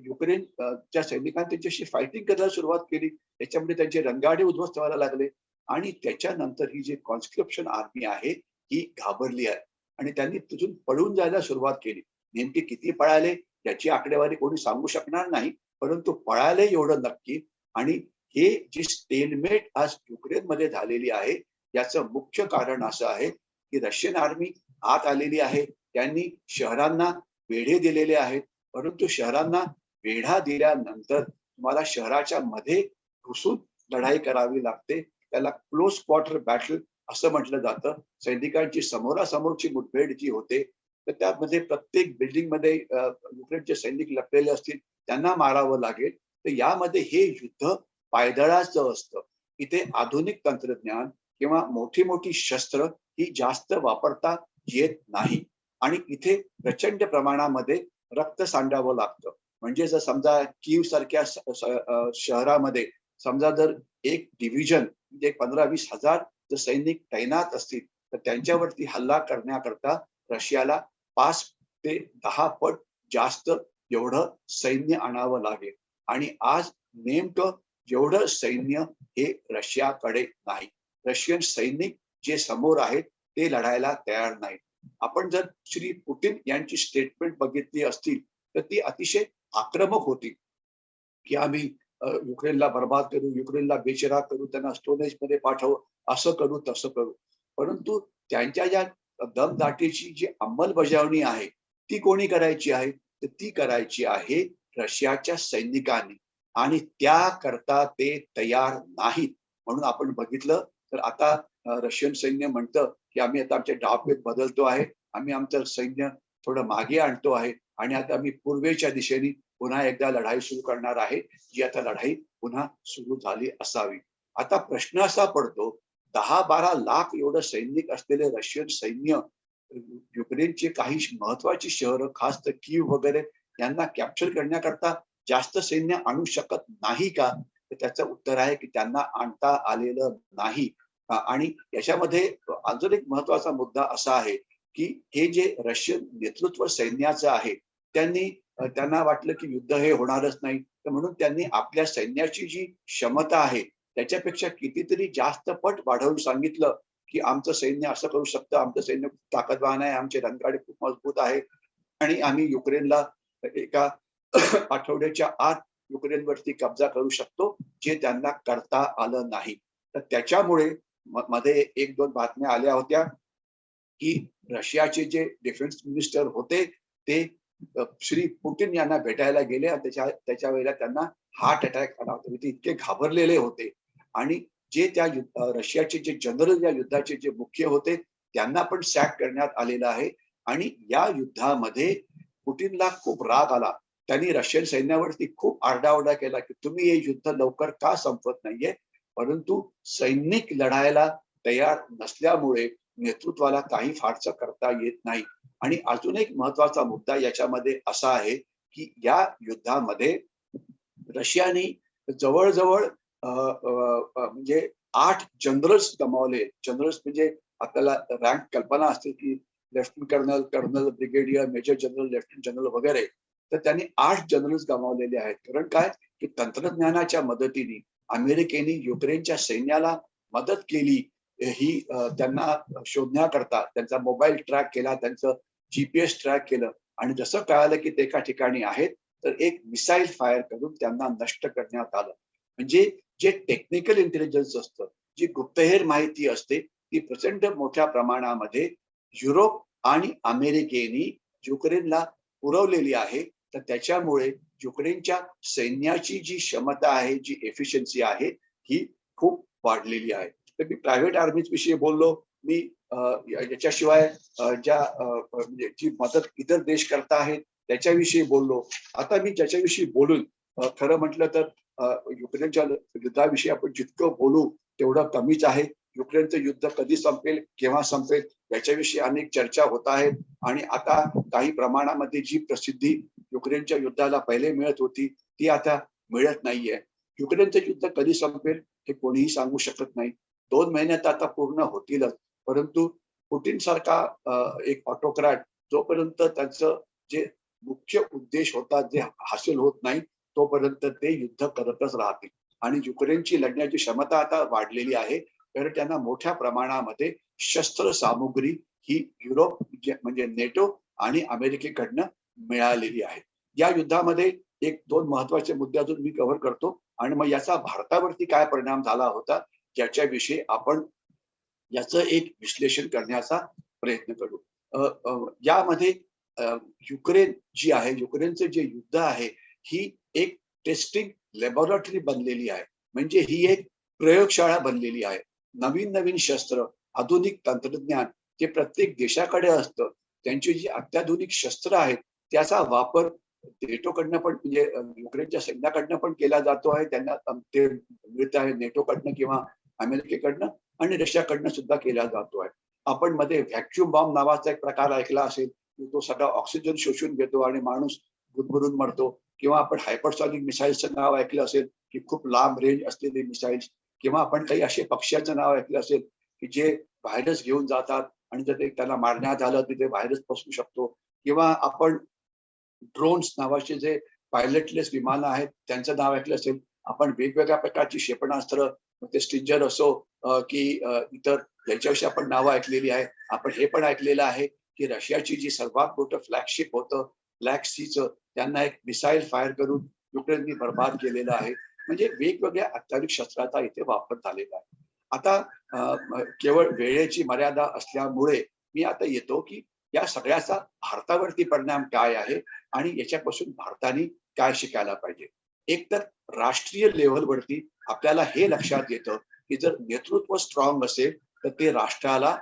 युक्रेनच्या सैनिकांनी त्यांच्याशी फायटिंग करायला सुरुवात केली. त्याच्यामध्ये त्यांचे रणगाडे उद्ध्वस्त व्हायला लागले आणि त्याच्यानंतर ही जी कॉन्स्क्रिप्शन आर्मी आहे ही घाबरली आहे आणि त्यांनी तिथून पळून जायला सुरुवात केली. नेमके किती पळाले याची आकडेवारी कोणी सांगू शकणार नाही, परंतु पळाले एवढं नक्की. आणि हे जी स्टेलमेट आज युक्रेनमध्ये झालेली आहे याचं मुख्य कारण असं आहे की रशियन आर्मी आत आलेली आहे. त्यांनी शहरांना वेढे दिलेले आहेत, परंतु शहरांना वेढा दिल्यानंतर तुम्हाला शहराच्या मध्ये घुसून लढाई करावी लागते. त्याला क्लोज क्वार्टर बॅटल असं म्हटलं जातं. सैनिकांची समोरासमोरची मुठभेड जी होते तर त्यामध्ये प्रत्येक बिल्डिंग मध्ये युक्रेनचे सैनिक लपलेले असतील, त्यांना मारावं लागेल. तर यामध्ये हे युद्ध पायदळाचं असतं. इथे आधुनिक तंत्रज्ञान किंवा मोठी मोठी शस्त्र ही जास्त वापरता येत नाही आणि इथे प्रचंड प्रमाणामध्ये रक्त सांडावं लागतं. म्हणजे जर समजा कीव सारख्या शहरामध्ये समजा जर एक डिव्हिजन म्हणजे 15-20 हजार जर सैनिक तैनात असतील तर त्यांच्यावरती हल्ला करण्याकरता रशियाला 5 ते 10 पट जास्त एवढं सैन्य आणावं लागेल. आणि आज नेमकं एवढं सैन्य हे रशियाकडे नाही. रशियन सैनिक जे समोर आहेत ते लढायला तयार नाहीत. आपण जर श्री पुतीन यांची स्टेटमेंट बघितली असतील तर ती अतिशय आक्रमक होती की आम्ही युक्रेनला बर्बाद करू, युक्रेनला बेचिराग करू, त्यांना स्टोनेज मध्ये पाठवू, असं करू तसं करू. परंतु त्यांच्या या दमदाटीची जी अंमलबजावणी आहे ती कोणी करायची आहे, तर ती करायची आहे रशियाच्या सैनिकांनी आणि त्याकरता ते तयार नाहीत. म्हणून आपण बघितलं तर आता रशियन सैन्य म्हणतं की आम्ही आता आमचे डावपेच बदलतो आहे, आम्ही आमचं सैन्य थोडं मागे आणतो आहे आणि आता आम्ही पूर्वेच्या दिशेने पुन्हा एकदा लढाई सुरू करणार आहे, जी आता लढाई पुन्हा सुरू झाली असावी. आता प्रश्न असा पडतो 10-12 लाख एवढं सैनिक असलेले रशियन सैन्य युक्रेनचे काही महत्वाची शहरं खास तर कीव वगैरे यांना कॅप्चर करण्याकरता जास्त सैन्य आणू शकत नाही का? तर त्याचं उत्तर आहे की त्यांना आणता आलेलं नाही. आणि याच्यामध्ये अजून एक महत्वाचा मुद्दा असा आहे की हे जे रशियन नेतृत्व सैन्याचं आहे, त्यांना वाटलं की युद्ध हे होणारच नाही, तर म्हणून त्यांनी आपल्या सैन्याची जी क्षमता आहे त्याच्यापेक्षा कितीतरी जास्त पट वाढवून सांगितलं की आमचं सैन्य असं करू शकतं, आमचं सैन्य खूप ताकदवान आहे, आमचे रणगाडे खूप मजबूत आहे आणि आम्ही युक्रेनला एका आठवड्याच्या आत युक्रेनवरती कब्जा करू शकतो, जे त्यांना करता आलं नाही. तर त्याच्यामुळे मध्ये एक दोन बातम्या आल्या होत्या की रशियाचे जे डिफेन्स मिनिस्टर होते ते श्री पुतिन यांना भेटायला गेले आणि त्याच्या वेळेला त्यांना हार्ट अटॅक आला होता. ते इतके घाबरलेले होते आणि जे रशियाचे जे जनरल या युद्धाचे जे मुख्य होते त्यांना पण सॅक करण्यात आलेलं आहे आणि या युद्धामध्ये पुटिनला खूप राग आला. त्यांनी रशियन सैन्यावरती खूप आरडाओरडा केला की तुम्ही हे युद्ध लवकर का संपवत नाहीये, परंतु सैनिक लढायला तयार नसल्यामुळे नेतृत्वाला काही फारसं करता येत नाही. आणि अजून एक महत्वाचा मुद्दा याच्यामध्ये असा आहे की या युद्धामध्ये रशियाने जवळ-जवळ म्हणजे 8 जनरल्स गमावले. जनरल्स म्हणजे आपल्याला रँक कल्पना असते की lieutenant colonel, colonel, brigadier, major general, lieutenant general वगैरे. तर त्यांनी 8 जनरल्स गमावलेले आहेत. कारण काय की तंत्रज्ञानाच्या मदतीने अमेरिकेने युक्रेनच्या सैन्याला मदत केली. ही त्यांना शोधण्याकरता त्यांचा मोबाईल ट्रॅक केला, त्यांचं जीपीएस ट्रॅक केलं आणि जसं कळालं की ते एका ठिकाणी आहेत, तर एक मिसाईल फायर करून त्यांना नष्ट करण्यात आलं. म्हणजे जे टेक्निकल इंटेलिजन्स असतं, जी गुप्तहेर माहिती असते, ती प्रचंड मोठ्या प्रमाणामध्ये युरोप आणि अमेरिकेने युक्रेनला पुरवलेली आहे. तर त्याच्यामुळे युक्रेनच्या सैन्याची जी क्षमता आहे, जी एफिशियन्सी आहे, ही खूप वाढलेली आहे. तर मी प्रायव्हेट आर्मीज विषयी बोललो. मी याच्याशिवाय म्हणजे जी मदत इतर देश करता आहेत त्याच्याविषयी बोललो. आता मी ज्याच्याविषयी बोलून खरं म्हटलं तर युक्रेनच्या युद्धाविषयी आपण जितकं बोलू तेवढं कमीच आहे. युक्रेनचं युद्ध कधी संपेल, केव्हा संपेल याच्याविषयी अनेक चर्चा होत आहेत आणि आता काही प्रमाणामध्ये जी प्रसिद्धी युक्रेनच्या युद्धाला पहिले मिळत होती, ती आता मिळत नाहीये. युक्रेनचं युद्ध कधी संपेल हे कोणीही सांगू शकत नाही. 2 महिन्यात आता पूर्ण होतीलच. परंतु पुटिन सारखा एक ऑटोक्रॅट जोपर्यंत त्यांचं जे मुख्य उद्देश होता जे हासिल होत नाही, तोपर्यंत ते युद्ध करतच राहतील. आणि युक्रेनची लढण्याची क्षमता आता वाढलेली आहे. कारण त्यांना मोठ्या प्रमाणामध्ये शस्त्र सामुग्री ही युरोप म्हणजे नेटो आणि अमेरिकेकडनं मिळालेली आहे. या युद्धामध्ये 1-2 महत्वाचे मुद्दे अजून मी कव्हर करतो आणि मग याचा भारतावरती काय परिणाम झाला होता, ज्याच्याविषयी आपण याचं एक विश्लेषण करण्याचा प्रयत्न करू. यामध्ये युक्रेन जी आहे, युक्रेनचं जे युद्ध आहे, ही एक टेस्टिंग लॅबोरेटरी बनलेली आहे. म्हणजे ही एक प्रयोगशाळा बनलेली आहे. नवीन-नवीन शस्त्र, आधुनिक तंत्रज्ञान जे प्रत्येक देशाकडे असतं, त्यांची जी अत्याधुनिक शस्त्र आहेत, त्याचा वापर नेटोकडनं पण म्हणजे युक्रेनच्या सैन्याकडनं पण केला जातो आहे. त्यांना ते मिळत आहे नेटोकडनं किंवा अमेरिकेकडनं आणि रशियाकडनं सुद्धा केला जातो आहे. आपण मध्ये व्हॅक्यूम बॉम्ब नावाचा एक प्रकार ऐकला असेल, की तो सगळा ऑक्सिजन शोषून घेतो आणि माणूस गुदमरून मरतो. किंवा आपण हायपरसॉनिक मिसाईल्सचं नाव ऐकलं असेल, की खूप लांब रेंज असलेले मिसाईल्स किंवा आपण काही असे पक्ष्याचं नाव ऐकलं असेल, की जे व्हायरस घेऊन जातात आणि जर ते त्यांना मारण्यात आलं, तर ते व्हायरस पसरू शकतो. किंवा आपण ड्रोन्स नावाचे जे पायलटलेस विमानं आहेत, त्यांचं नाव ऐकलं असेल. आपण वेगवेगळ्या प्रकारची क्षेपणास्त्र, मग ते स्टिंजर असो की इतर याच्याविषयी आपण नावं ऐकलेली आहे. आपण हे पण ऐकलेलं आहे, की रशियाची जी सर्वात मोठं फ्लॅगशिप होतं, ब्लॅक सीचं, त्यांना एक मिसाईल फायर करून युक्रेननी बरबाद केलेलं आहे. म्हणजे वेगवेगळ्या अत्याधुनिक शस्त्राचा इथे वापर झालेला आहे. आता केवळ वेळेची मर्यादा असल्यामुळे मी आता येतो, की या सगळ्याचा भारतावरती परिणाम काय आहे आणि याच्यापासून भारताने काय शिकायला पाहिजे. एक तर राष्ट्रीय लेव्हलवरती आपल्याला हे लक्षात येतं, की जर नेतृत्व स्ट्रॉंग असेल, तर ते राष्ट्राला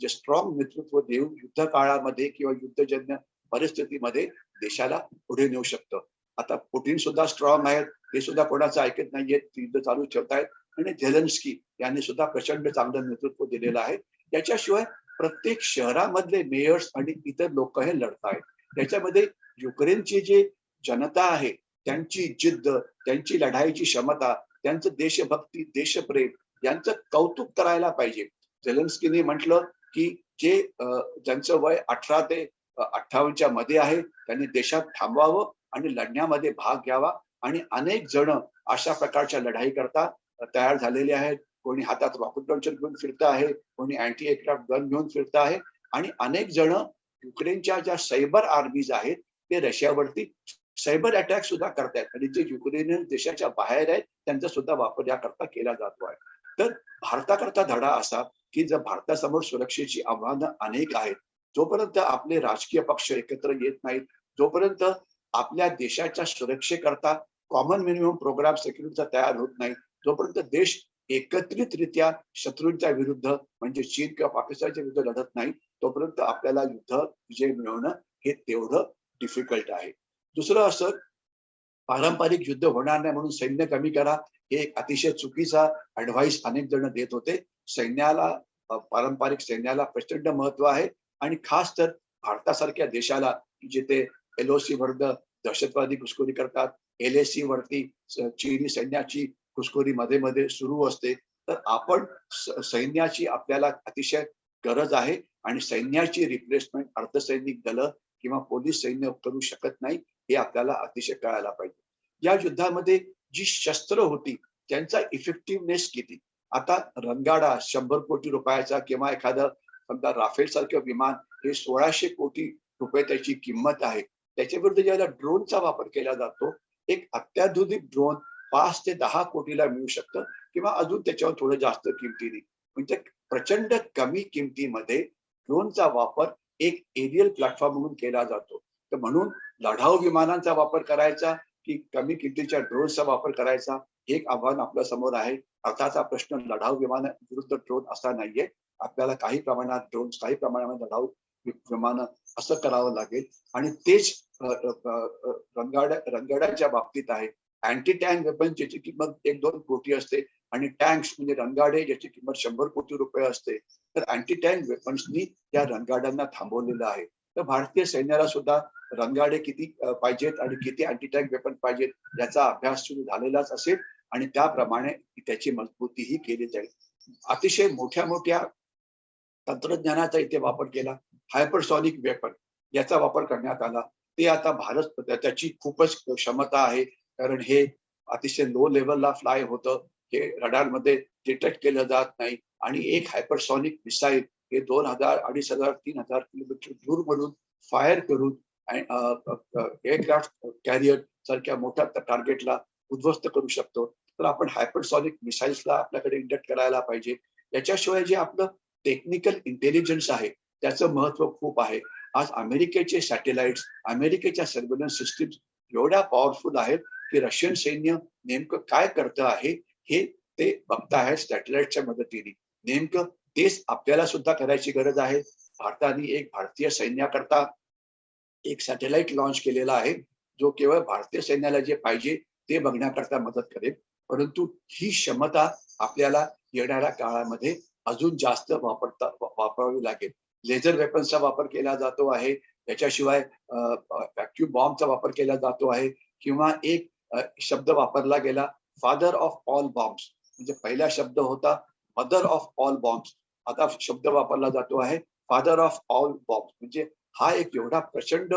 जे स्ट्रॉंग नेतृत्व देऊन युद्ध काळामध्ये किंवा युद्धजन्य परिस्थितीमध्ये देशाला पुढे नेऊ शकतं. आता पुटिन सुद्धा स्ट्रॉंग आहेत. ते सुद्धा कोणाचं ऐकत नाहीयेत. युद्ध चालू ठेवतायत आणि झेलेन्स्की यांनी सुद्धा प्रचंड चांगलं नेतृत्व दिलेलं आहे. याच्याशिवाय प्रत्येक शहरामधले मेयर्स आणि इतर लोक हे लढतायत. त्याच्यामध्ये युक्रेनची जी जनता आहे त्यांची जिद्द, त्यांची लढाईची क्षमता, त्यांचं देशभक्ती, देशप्रेम यांचं कौतुक करायला पाहिजे. झेलेन्स्कीने म्हटलं की जे ज्यांचं वय 18 ते 58च्या मध्ये आहे त्यांनी देशात थांबवावं आणि लढण्यामध्ये भाग घ्यावा आणि अनेक जण अशा प्रकारच्या लढाई करता तयार झालेले आहेत. कोणी हातात रॉकेट लॉन्चर घेऊन फिरत आहे, कोणी अँटी एअरक्राफ्ट गन घेऊन फिरत आहे आणि अनेक जण युक्रेनच्या ज्या सायबर आर्मीज आहेत ते रशियावरती सायबर अटॅक सुद्धा करतायत आणि जे युक्रेनियन देशाच्या बाहेर आहेत त्यांचा सुद्धा वापर याकरता केला जातो आहे. तर भारताकरता धडा असा की जर भारतासमोर सुरक्षेची आव्हानं अनेक आहेत, जोपर्यंत आपले राजकीय पक्ष एकत्र येत नाहीत, जोपर्यंत आपल्या देशाच्या सुरक्षेकरता कॉमन मिनिमम प्रोग्राम सिक्युरिटीचा तयार होत नाही, जोपर्यंत देश एकत्रितरित्या शत्रूंच्या विरुद्ध म्हणजे चीन किंवा पाकिस्तानच्या विरुद्ध लढत नाही, तोपर्यंत आपल्याला युद्ध विजय मिळवणं हे तेवढं डिफिकल्ट आहे. दुसरं असं पारंपरिक युद्ध होणार नाही म्हणून सैन्य कमी करा, हे एक अतिशय चुकीचा ऍडव्हाइस अनेक जण देत होते. सैन्याला पारंपरिक सैन्याला प्रचंड महत्व आहे आणि खास तर भारतासारख्या देशाला जिथे LOC वर्ग दहशतवादी घुसखोरी करतात, LAC वरती चीनी सैन्याची घुसखोरी मध्ये मध्ये सुरू असते. तर आपण सैन्याची आपल्याला अतिशय गरज आहे आणि सैन्याची रिप्लेसमेंट अर्धसैनिक दलं किंवा पोलीस सैन्य करू शकत नाही, हे आपल्याला अतिशय कळायला पाहिजे. या युद्धामध्ये जी शस्त्र होती त्यांचा इफेक्टिव्हनेस किती? आता रणगाडा 100 कोटी रुपयाचा किंवा एखादं समजा राफेल सारखं विमान हे 1600 कोटी रुपये त्याची किंमत आहे. त्याच्याविरुद्ध ज्याला ड्रोनचा वापर केला जातो, एक अत्याधुनिक ड्रोन 5 ते 10 कोटीला मिळू शकतं किंवा अजून त्याच्यावर थोडं जास्त किमतीने. म्हणजे प्रचंड कमी किमतीमध्ये ड्रोनचा वापर एक एरियल प्लॅटफॉर्म म्हणून केला जातो. तर म्हणून लढाऊ विमानांचा वापर करायचा की कमी किमतीच्या ड्रोनचा वापर करायचा, हे एक आव्हान आपल्या समोर आहे. अर्थाचा प्रश्न लढाऊ विमान विरुद्ध ड्रोन असा नाहीये. आपल्याला काही प्रमाणात ड्रोन्स, काही प्रमाणात लढाऊ विमानं असं करावं लागेल आणि तेच रणगाड्याच्या बाबतीत आहे. अँटी टँक वेपन ज्याची किंमत 1-2 कोटी असते आणि टँक्स म्हणजे रणगाडे ज्याची किंमत 100 कोटी रुपये असते. तर अँटी टँक वेपन्सनी या रणगाड्यांना थांबवलेलं आहे. तर भारतीय सैन्याला सुद्धा रणगाडे किती पाहिजेत आणि किती अँटी टँक वेपन पाहिजेत याचा अभ्यास सुरू झालेलाच असेल आणि त्याप्रमाणे त्याची मजबूतीही केली जाईल. अतिशय मोठ्या मोठ्या तंत्रज्ञानाचा इथे वापर केला. हायपरसॉनिक वेपन याचा वापर करण्यात आला. ते आता भारत त्याची खूपच क्षमता आहे. कारण हे अतिशय लो लेव्हलला फ्लाय होतं. हे रडारमध्ये डिटेक्ट केलं जात नाही आणि एक हायपरसॉनिक मिसाईल हे 2000, 2500, 3000 किलोमीटर दूरवरून फायर करून एअरक्राफ्ट कॅरियर सारख्या मोठ्या टार्गेटला उद्ध्वस्त करू शकतो. तर आपण हायपरसॉनिक मिसाईल्सला आपल्याकडे इंडक्ट करायला पाहिजे. याच्याशिवाय जे आपलं टेक्निकल इंटेलिजन्स आहे त्याचं महत्व खूप आहे. आज अमेरिकेचे सॅटेलाइट्स, अमेरिकेच्या सर्व्हेलन्स सिस्टीम एवढ्या पॉवरफुल आहेत की रशियन सैन्य नेमकं काय करतं आहे हे ते बघताहेत सॅटेलाइटच्या मदतीने. नेमकं तेच आपल्याला सुद्धा करायची गरज आहे. भारताने एक भारतीय सैन्याकरता एक सॅटेलाइट लॉन्च केलेला आहे, जो केवळ भारतीय सैन्याला जे पाहिजे ते बघण्याकरता मदत करेल. परंतु ही क्षमता आपल्याला येणाऱ्या काळामध्ये अजून जास्त वापरावी लागेल. लेझर वेपन्सचा वापर केला जातो आहे. त्याच्याशिवाय व्हॅक्यूम बॉम्बचा वापर केला जातो आहे किंवा एक शब्द वापरला गेला फादर ऑफ ऑल बॉम्ब्स. म्हणजे पहिला शब्द होता मदर ऑफ ऑल बॉम्ब्स. आता शब्द वापरला जातो आहे फादर ऑफ ऑल बॉम्ब्स. म्हणजे हा एक एवढा प्रचंड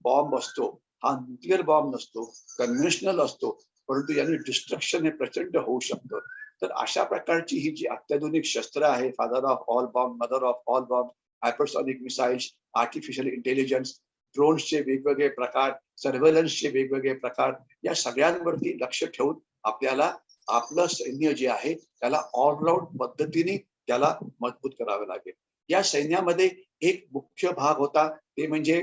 बॉम्ब असतो. हा न्यूक्लिअर बॉम्ब नसतो, कन्व्हेन्शनल असतो, परंतु याने डिस्ट्रक्शन हे प्रचंड होऊ शकतं. तर अशा प्रकारची ही जी अत्याधुनिक शस्त्र आहे, father of all bomb, mother of all bomb, hypersonic missiles, artificial intelligence, ड्रोन्सचे वेगवेगळे प्रकार, सर्व्हेलन्सचे वेगवेगळे प्रकार, या सगळ्यांवरती लक्ष ठेवून आपल्याला आपलं सैन्य जे आहे त्याला ऑलराऊंड पद्धतीने त्याला मजबूत करावे लागेल. या सैन्यामध्ये एक मुख्य भाग होता ते म्हणजे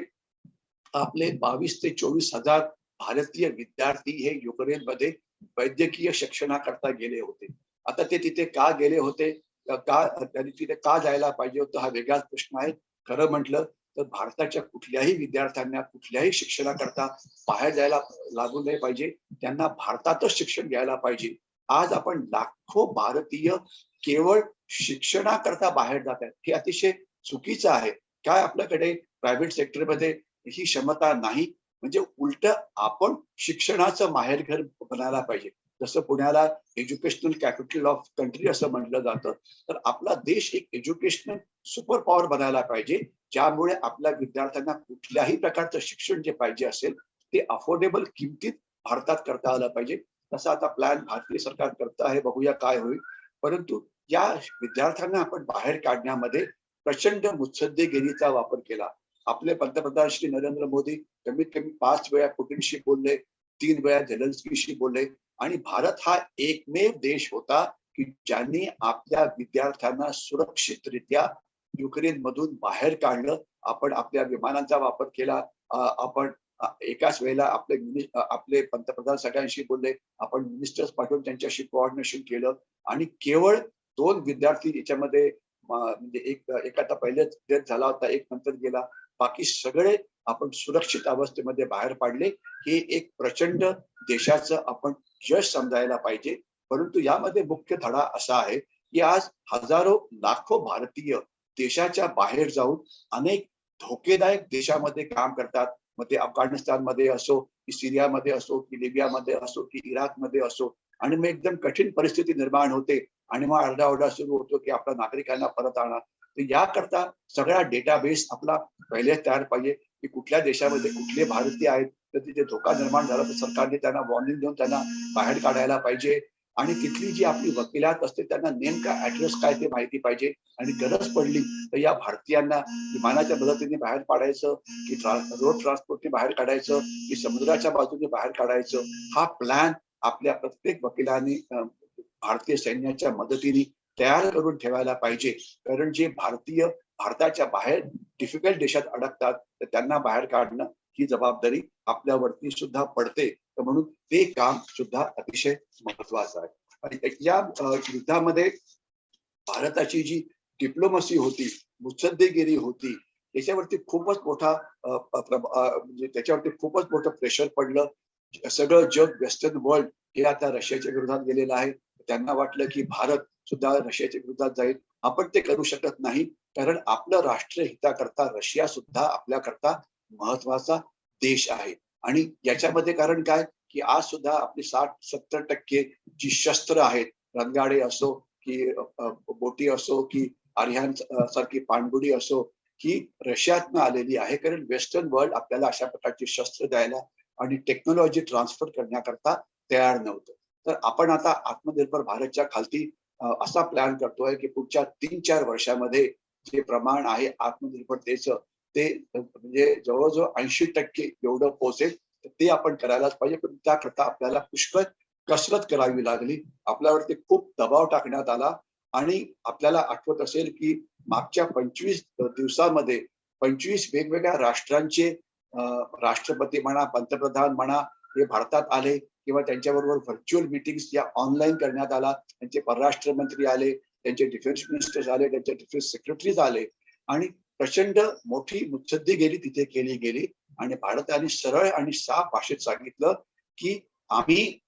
आपले 22 ते 24 हजार भारतीय विद्यार्थी हे युक्रेनमध्ये वैद्यकीय शिक्षणाकरता गेले होते. आता ते तिथे का गेले होते, का त्यांनी तिथे का जायला पाहिजे होतं, हा वेगळाच प्रश्न आहे. खरं म्हटलं तर भारताच्या कुठल्याही विद्यार्थ्यांना कुठल्याही शिक्षणाकरता बाहेर जायला लागू नाही पाहिजे. त्यांना भारतातच शिक्षण घ्यायला पाहिजे. आज आपण लाखो भारतीय केवळ शिक्षणाकरता बाहेर जात आहेत, हे अतिशय चुकीचं आहे. काय आपल्याकडे प्रायव्हेट सेक्टरमध्ये ही क्षमता नाही म्हणजे उलट आपण शिक्षणाचं माहेरघर बनायला पाहिजे. जसं पुण्याला एज्युकेशनल कॅपिटल ऑफ कंट्री असं म्हटलं जातं, तर आपला देश एक एज्युकेशनल सुपर पॉवर बनायला पाहिजे, ज्यामुळे आपल्या विद्यार्थ्यांना कुठल्याही प्रकारचं शिक्षण जे पाहिजे असेल ते अफोर्डेबल किमतीत भारतात करता आलं पाहिजे. तसा आता प्लॅन भारतीय सरकार करत आहे, बघूया काय होईल. परंतु या विद्यार्थ्यांना आपण बाहेर काढण्यामध्ये प्रचंड मुत्सद्देगिरीचा वापर केला. आपले पंतप्रधान श्री नरेंद्र मोदी कमीत कमी 5 वेळा पुटिनशी बोलले, 3 वेळा झेलेन्स्कीशी बोलले आणि भारत हा एकमेव देश होता की ज्यांनी आपल्या विद्यार्थ्यांना सुरक्षितरित्या युक्रेन मधून बाहेर काढलं. आपण आपल्या विमानांचा वापर केला. आपण एकाच वेळेला आपले पंतप्रधान सगळ्यांशी बोलले. आपण मिनिस्टर्स पाठवून त्यांच्याशी कोऑर्डिनेशन केलं आणि केवळ 2 विद्यार्थी याच्यामध्ये म्हणजे एका पहिलेच डेथ झाला होता, एक नंतर गेला. बाकी सगळे आपण सुरक्षित अवस्थेमध्ये बाहेर पाडले. हे एक प्रचंड देशाचं आपण यश समजायला पाहिजे. परंतु यामध्ये मुख्य धडा असा आहे की आज हजारो लाखो भारतीय देशाच्या बाहेर जाऊन अनेक धोकेदायक देशामध्ये काम करतात. मग ते अफगाणिस्तानमध्ये असो की सिरियामध्ये असो की लिबियामध्ये असो की इराकमध्ये असो. आणि मग एकदम कठीण परिस्थिती निर्माण होते आणि मग आरडाओरडा सुरू होतो की आपल्या नागरिकांना परत आणा. तर याकरता सगळा डेटाबेस आपला पहिलेच तयार पाहिजे की कुठल्या देशामध्ये कुठले भारतीय आहेत. तर तिथे धोका निर्माण झाला तर सरकारने त्यांना वॉर्निंग देऊन त्यांना बाहेर काढायला पाहिजे. आणि तिथली जी आपली वकिलात असते त्यांना नेमका ऍड्रेस काय ते माहिती पाहिजे. आणि गरज पडली तर या भारतीयांना विमानाच्या मदतीने बाहेर पाडायचं की रोड ट्रान्सपोर्टने बाहेर काढायचं की समुद्राच्या बाजूने बाहेर काढायचं. हा प्लॅन आपल्या प्रत्येक वकिलांनी भारतीय सैन्याच्या मदतीने तयार करून ठेवायला पाहिजे. कारण जे भारतीय भारताच्या बाहेर डिफिकल्ट देशात अडकतात तर त्यांना बाहेर काढणं ही जबाबदारी आपल्यावरती सुद्धा पडते. तर म्हणून ते काम सुद्धा अतिशय महत्वाचं आहे. आणि या युद्धामध्ये भारताची जी डिप्लोमसी होती, मुत्सद्देगिरी होती, त्याच्यावरती खूपच मोठा म्हणजे त्याच्यावरती खूपच मोठं प्रेशर पडलं. सगळं जग वेस्टर्न वर्ल्ड हे आता रशियाच्या विरोधात गेलेलं आहे. त्यांना वाटलं की भारत सुद्धा रशियाच्या विरोधात जाईल. आपण ते करू शकत नाही. कारण आपलं राष्ट्रहिताकरता रशिया सुद्धा आपल्याकरता महत्वाचा देश आहे. आणि याच्यामध्ये कारण काय की आज सुद्धा आपली 60-70% जी शस्त्र आहेत, रणगाडे असो की बोटी असो की आर्यान सारखी पाणबुडी असो, ही रशियातनं आलेली आहे. कारण वेस्टर्न वर्ल्ड आपल्याला अशा प्रकारची शस्त्र द्यायला आणि टेक्नॉलॉजी ट्रान्सफर करण्याकरता तयार नव्हतं. तर आपण आता आत्मनिर्भर भारतच्या खालती असा प्लॅन करतोय की पुढच्या 3-4 वर्षामध्ये जे प्रमाण आहे आत्मनिर्भरतेचं ते म्हणजे जवळजवळ 80% एवढं पोहोचेल. तर ते आपण करायलाच पाहिजे. पण त्याकरता आपल्याला पुष्कळ कसरत करावी लागली. आपल्यावरती खूप दबाव टाकण्यात आला आणि आपल्याला आठवत असेल की मागच्या 25 दिवसामध्ये 25 वेगवेगळ्या राष्ट्रांचे राष्ट्रपती म्हणा, पंतप्रधान म्हणा, हे भारतात आले किंवा त्यांच्याबरोबर व्हर्च्युअल मीटिंग्स या ऑनलाईन करण्यात आला. त्यांचे परराष्ट्र मंत्री आले, त्यांचे डिफेन्स मिनिस्टर्स आले, त्यांचे डिफेन्स सेक्रेटरीज आले आणि प्रचंड मोठी मुत्सद्देगिरी तिथे केली गेली. आणि भारताने सरळ आणि साफ भाषेत सांगितलं की आम्ही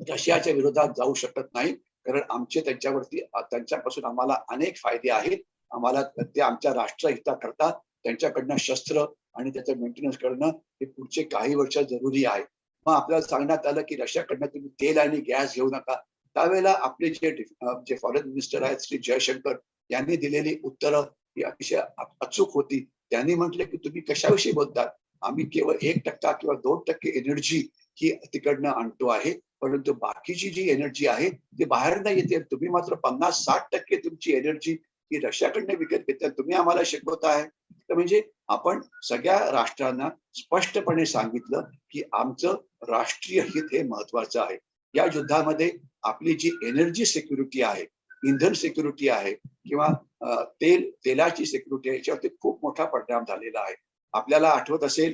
रशियाच्या विरोधात जाऊ शकत नाही. कारण आमचे त्यांच्यापासून आम्हाला अनेक फायदे आहेत. आम्हाला ते आमच्या राष्ट्रहिताकरता त्यांच्याकडनं शस्त्र आणि त्याचं मेंटेनन्स करणं हे पुढचे काही वर्ष जरुरी आहे. मग आपल्याला सांगण्यात आलं की रशियाकडनं तुम्ही तेल आणि गॅस घेऊ नका. त्यावेळेला आपले जे फॉरेन मिनिस्टर आहेत श्री जयशंकर यांनी दिलेली उत्तरं ही अतिशय अचूक होती. त्यांनी म्हटले की तुम्ही कशाविषयी बोलतात. आम्ही केवळ 1% किंवा 2% एनर्जी ही तिकडनं आणतो आहे. परंतु बाकीची जी एनर्जी आहे ती बाहेरनं येते. तुम्ही मात्र 50-60% तुमची एनर्जी ही रशियाकडनं विकत घेताय. तुम्ही आम्हाला शिकवताय. तर म्हणजे आपण सगळ्या राष्ट्रांना स्पष्टपणे सांगितलं की आमचं राष्ट्रीय हित हे महत्वाचं आहे. या युद्धामध्ये आपली जी एनर्जी सिक्युरिटी आहे, इंधन सिक्युरिटी आहे किंवा तेलाची सिक्युरिटी आहे, याच्यावरती खूप मोठा परिणाम झालेला आहे. आपल्याला आठवत असेल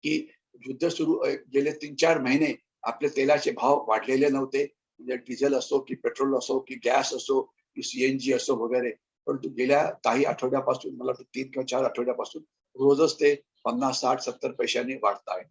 की युद्ध सुरू गेले 3-4 महिने आपले तेलाचे भाव वाढलेले नव्हते. म्हणजे डिझेल असो की पेट्रोल असो की गॅस असो की सीएनजी असो वगैरे. परंतु गेल्या काही आठवड्यापासून मला वाटतं 3 किंवा 4 आठवड्यापासून रोजच ते 50, 60, 70 पैशांनी वाढत आहे.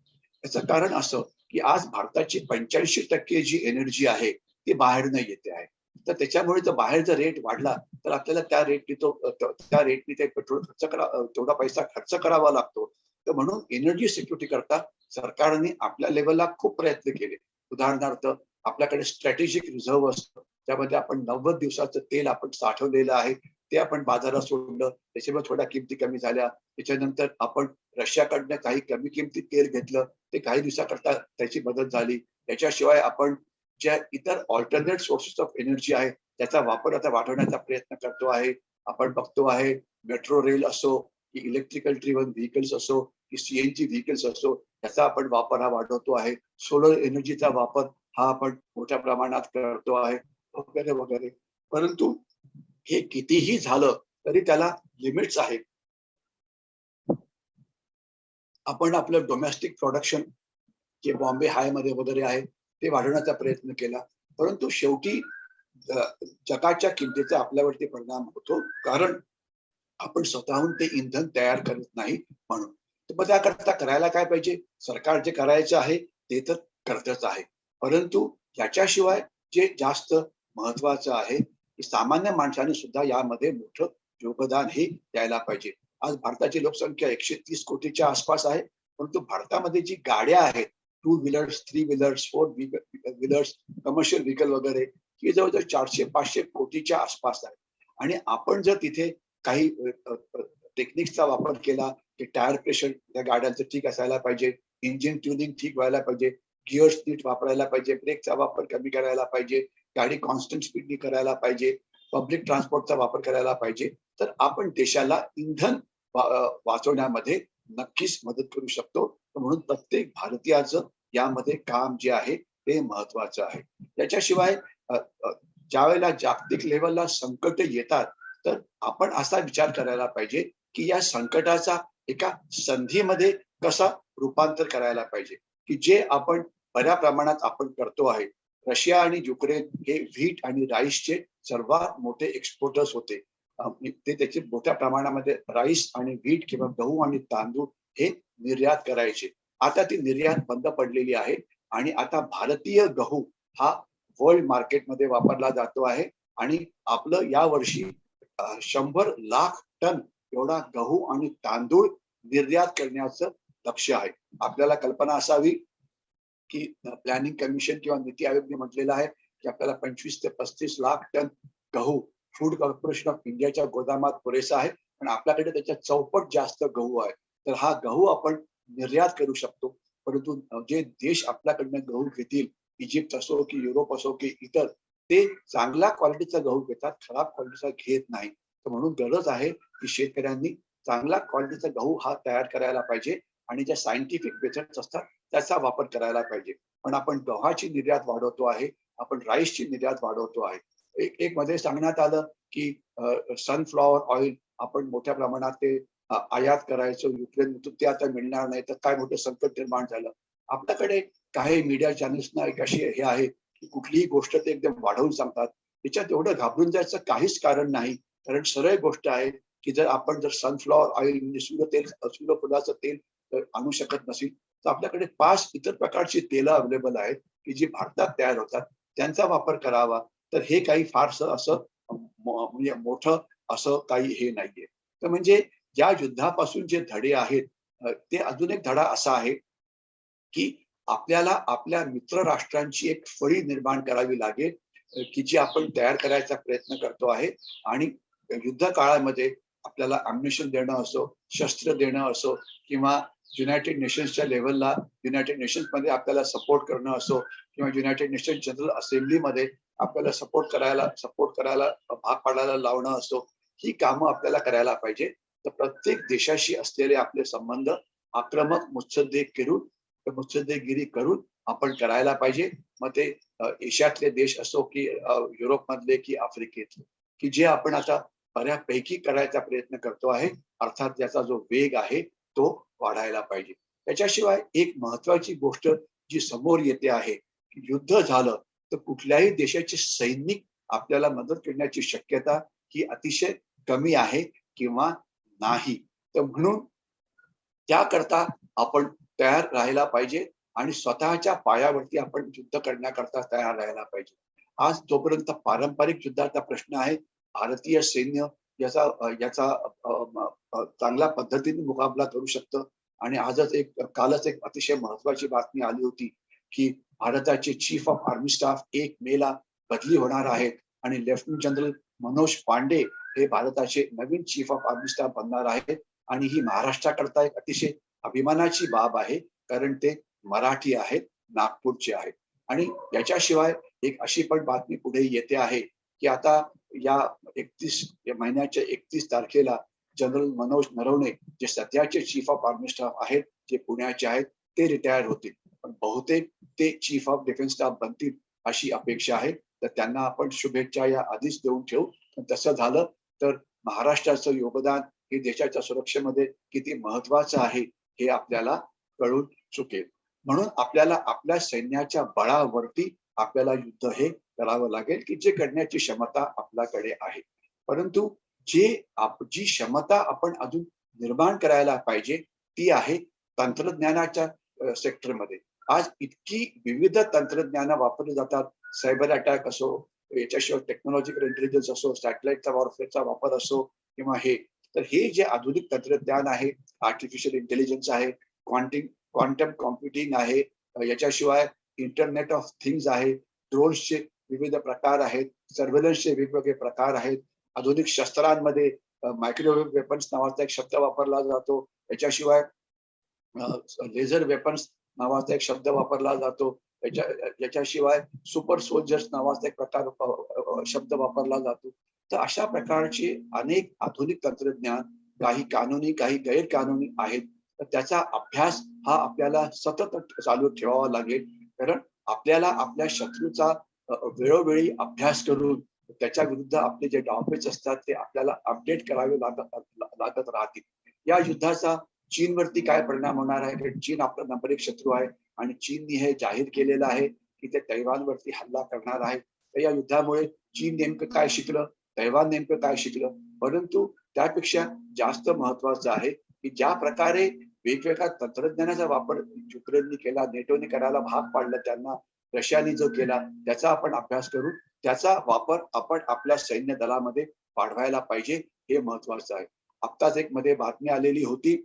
याचं कारण असं की आज भारताची 85% जी एनर्जी आहे ती बाहेरनं येते आहे. तर त्याच्यामुळे जर बाहेर जर रेट वाढला तर आपल्याला त्या रेटनी ते पेट्रोल तेवढा पैसा खर्च करावा लागतो. तर म्हणून एनर्जी सिक्युरिटी करता सरकारने आपल्या लेवलला खूप प्रयत्न केले. उदाहरणार्थ आपल्याकडे स्ट्रॅटेजिक रिझर्व्ह असतं, त्यामध्ये आपण 90 दिवसाचं तेल आपण साठवलेलं आहे, ते आपण बाजारात सोडलं, त्याच्यामुळे थोड्या किमती कमी झाल्या. त्याच्यानंतर आपण रशियाकडनं काही कमी किमतीत तेल घेतलं, ते काही दिवसाकरता त्याची मदत झाली. त्याच्याशिवाय आपण ज्या इतर अल्टरनेट सोर्सेस ऑफ एनर्जी आहे, त्याचा वापर आता वाढवण्याचा प्रयत्न करतो आहे. आपण बघतो आहे मेट्रो रेल असो, की इलेक्ट्रिकल ड्रिव्हन व्हेइकल्स असो, की सीएनजी व्हेइकल्स असो, त्याचा आपण वापर हा वाढवतो आहे. सोलर एनर्जीचा वापर हा आपण मोठ्या प्रमाणात करतो आहे, वगैरे वगैरे. परंतु हे कितीही झालं तरी त्याला लिमिट्स आहेत. आपण आपलं डोमेस्टिक प्रोडक्शन जे बॉम्बे हाय मध्ये वगैरे आहे ते वाढवण्याचा प्रयत्न केला. परंतु शेवटी अ, जगाच्या किमतीचा आपल्यावरती परिणाम होतो. कारण आपण स्वतःहून ते इंधन तयार करत नाही म्हणून. तर मग त्याकरता करायला काय पाहिजे? सरकार जे करायचं आहे ते तर करतच आहे. परंतु याच्याशिवाय जे जास्त महत्वाचं आहे, की सामान्य माणसाने सुद्धा यामध्ये मोठं योगदान हे द्यायला पाहिजे. आज भारताची लोकसंख्या 130 कोटीच्या आसपास आहे. परंतु भारतामध्ये जी गाड्या आहेत, two wheelers, three wheelers, four wheelers, commercial vehicle वगैरे ही जवळजवळ 400-500 कोटीच्या आसपास आहे. आणि आपण जर तिथे काही टेक्निक्सचा वापर केला, की टायर प्रेशर त्या गाड्यांचं ठीक असायला पाहिजे, इंजिन ट्युनिंग ठीक व्हायला पाहिजे, गिअर्स नीट वापरायला पाहिजे, ब्रेकचा वापर कमी करायला पाहिजे, गाडी कॉन्स्टंट स्पीडनी करायला पाहिजे, पब्लिक ट्रान्सपोर्टचा वापर करायला पाहिजे, तर आपण देशाला इंधन वाचवण्यामध्ये नक्कीच मदत करू शकतो. तर म्हणून प्रत्येक भारतीयाचं यामध्ये काम जे आहे ते महत्वाचं आहे. त्याच्याशिवाय अ, अ, ज्यावेळेला जागतिक लेवलला संकट येतात, तर आपण असा विचार करायला पाहिजे, की या संकटाचा एका संधीमध्ये कसा रूपांतर करायला पाहिजे, की जे आपण बऱ्या प्रमाणात आपण करतो आहे. रशिया आणि युक्रेन हे व्हीट आणि राईसचे सर्वात मोठे एक्सपोर्टर्स होते. ते त्याचे मोठ्या प्रमाणामध्ये राईस आणि व्हीट किंवा गहू आणि तांदूळ हे निर्यात करायचे. आता ती निर्यात बंद पडलेली आहे आणि आता भारतीय गहू हा वर्ल्ड मार्केटमध्ये वापरला जातो आहे आणि आपलं यावर्षी 100 लाख टन एवढा गहू आणि तांदूळ निर्यात करण्याचं लक्ष्य आहे. आपल्याला कल्पना असावी, की प्लॅनिंग कमिशन किंवा नीती आयोगने म्हटलेलं आहे, की आपल्याला 25 ते 35 लाख टन गहू फूड कॉर्पोरेशन ऑफ इंडियाच्या गोदामात पुरेसा आहे. पण आपल्याकडे त्याच्या चौपट जास्त गहू आहे. तर हा गहू आपण निर्यात करू शकतो. परंतु जे देश आपल्याकडनं गहू घेतील, इजिप्त असो की युरोप असो की इतर, ते चांगल्या क्वालिटीचा गहू घेतात, खराब क्वालिटीचा घेत नाही. तर म्हणून गरज आहे, की शेतकऱ्यांनी चांगला क्वालिटीचा गहू हा तयार करायला पाहिजे आणि ज्या सायंटिफिक मेथड्स असतात त्याचा वापर करायला पाहिजे. पण आपण गव्हाची निर्यात वाढवतो आहे, आपण राईसची निर्यात वाढवतो आहे. एक एक मध्ये सांगण्यात आलं, की सनफ्लॉवर ऑइल आपण मोठ्या प्रमाणात ते आयात करायचो युक्रेनमधून, ते आता मिळणार नाही, तर काय मोठं संकट निर्माण झालं. आपल्याकडे काही मीडिया चॅनल्सना एक अशी हे आहे, की कुठलीही गोष्ट ते एकदम वाढवून सांगतात. त्याच्यात एवढं घाबरून जायचं काहीच कारण नाही. कारण सरळ गोष्ट आहे, की जर सनफ्लॉवर ऑइल म्हणजे सूर्यफुलाचं तेल आणू शकत नसेल, तर आपल्याकडे 5 इतर प्रकारची तेलं अवेलेबल आहेत, की जी भारतात तयार होतात. त्यांचा वापर करावा. तर हे काही फारसं असं म्हणजे मोठं असं काही हे नाहीये. तर म्हणजे या युद्धापासून जे धडे आहेत, ते अजून एक धडा असा आहे, की आपल्याला आपल्या मित्र राष्ट्रांची एक फळी निर्माण करावी लागेल, की जी आपण तयार करायचा प्रयत्न करतो आहे आणि युद्ध काळामध्ये आपल्याला अम्युनिशन देणं असो, शस्त्र देणं असो किंवा युनायटेड नेशन्सच्या लेव्हलला युनायटेड नेशन्समध्ये आपल्याला सपोर्ट करणं असो किंवा युनायटेड नेशन्स जनरल असेंब्लीमध्ये आपल्याला सपोर्ट करायला भाग पाडायला लावणं असो, ही कामं आपल्याला करायला पाहिजे. तर प्रत्येक देशाशी असलेले आपले संबंध आक्रमक मुत्सद्देगिरी करून आपण करायला पाहिजे. मग ते एशियातले देश असो की युरोपमधले की आफ्रिकेतले, की जे आपण आता बऱ्यापैकी करायचा प्रयत्न करतो आहे. अर्थात त्याचा जो वेग आहे तो वाढायला पाहिजे. त्याच्याशिवाय एक महत्वाची गोष्ट जी समोर येते आहे, की युद्ध झालं तर कुठल्याही देशाचे सैनिक आपल्याला मदत करण्याची शक्यता ही अतिशय कमी आहे किंवा नाही. तर म्हणून त्याकरता आपण तयार राहायला पाहिजे आणि स्वतःच्या पायावरती आपण युद्ध करण्याकरता तयार राहायला पाहिजे. आज जोपर्यंत पारंपरिक युद्धाचा प्रश्न आहे, भारतीय सैन्य याचा चांगल्या पद्धतीने मुकाबला करू शकतं. आणि आजच कालच एक अतिशय महत्वाची बातमी आली होती की भारताचे चीफ ऑफ आर्मी स्टाफ 1 मे ला बदली होणार आहेत आणि लेफ्टनंट जनरल मनोज पांडे हे भारताचे नवीन चीफ ऑफ आर्मी स्टाफ बनणार आहेत. आणि ही महाराष्ट्राकरता एक अतिशय अभिमानाची बाब आहे, कारण ते मराठी आहेत, नागपूरचे आहेत. आणि याच्याशिवाय एक अशी पण बातमी पुढे येते आहे की आता या 31 या महिन्याच्या 31 तारखेला जनरल मनोज नरवणे जे सध्याचे चीफ ऑफ आर्मी स्टाफ आहेत, जे पुण्याचे आहेत, ते रिटायर होतील. पण बहुतेक ते चीफ ऑफ डिफेन्स स्टाफ बनतील अशी अपेक्षा आहे. तर त्यांना आपण शुभेच्छा या आधीच देऊन ठेवू. तसं झालं तर महाराष्ट्राचं योगदान हे देशाच्या सुरक्षेमध्ये किती महत्वाचं आहे हे आपल्याला कळून चुकेल. म्हणून आपल्याला आपल्या सैन्याच्या बळावरती आपल्याला युद्ध हे करावं लागेल की जे करण्याची क्षमता आपल्याकडे आहे. परंतु जी क्षमता आपण अजून निर्माण करायला पाहिजे ती आहे तंत्रज्ञानाच्या सेक्टरमध्ये. आज इतकी विविध तंत्रज्ञान वापरली जातात. सायबर अटॅक असो, याच्याशिवाय टेक्नॉलॉजिकल इंटेलिजन्स असो, सॅटेलाइटचा वॉरफेअरचा वापर असो किंवा हे. तर हे जे आधुनिक तंत्रज्ञान आहे, आर्टिफिशियल इंटेलिजन्स आहे, क्वांटम कॉम्प्युटिंग आहे, याच्याशिवाय इंटरनेट ऑफ थिंग्स आहे, ड्रोन्सचे विविध प्रकार आहेत, सर्व्हेलन्सचे वेगवेगळे प्रकार आहेत. आधुनिक शस्त्रांमध्ये मायक्रोवेव्ह वेपन्स नावाचा एक शब्द वापरला जातो. याच्याशिवाय लेझर वेपन्स नावाचा एक शब्द वापरला जातो. याच्याशिवाय सुपर सोल्जर्स नावाचा एक शब्द वापरला जातो. तर अशा प्रकारचे अनेक आधुनिक तंत्रज्ञान, काही कानूनी काही गैरकानूनी आहेत. तर त्याचा अभ्यास हा आपल्याला सतत चालू ठेवावा लागेल, कारण आपल्याला आपल्या शत्रूचा वेळोवेळी अभ्यास करून त्याच्या विरुद्ध आपले जे डावपेच असतात ते आपल्याला अपडेट करावे लागत राहतील. या युद्धाचा चीनवरती काय परिणाम होणार आहे, कारण चीन आपला नंबर 1 शत्रू आहे आणि चीनने हे जाहीर केलेलं आहे की ते तैवानवरती हल्ला करणार आहे. तर या युद्धामुळे चीन नेमकं काय शिकलं, तैवान नेमकं काय शिकलं. परंतु त्यापेक्षा जास्त महत्वाचं आहे की ज्या प्रकारे वेगवेगळ्या तंत्रज्ञानाचा वापर युक्रेनने केला, नेटोने करायला भाग पाडलं त्यांना, रशियाने जो केला त्याचा आपण अभ्यास करू, त्याचा वापर आपण आपल्या सैन्य दलामध्ये वाढवायला पाहिजे, हे महत्वाचं आहे. आत्ताच एक मध्ये बातमी आलेली होती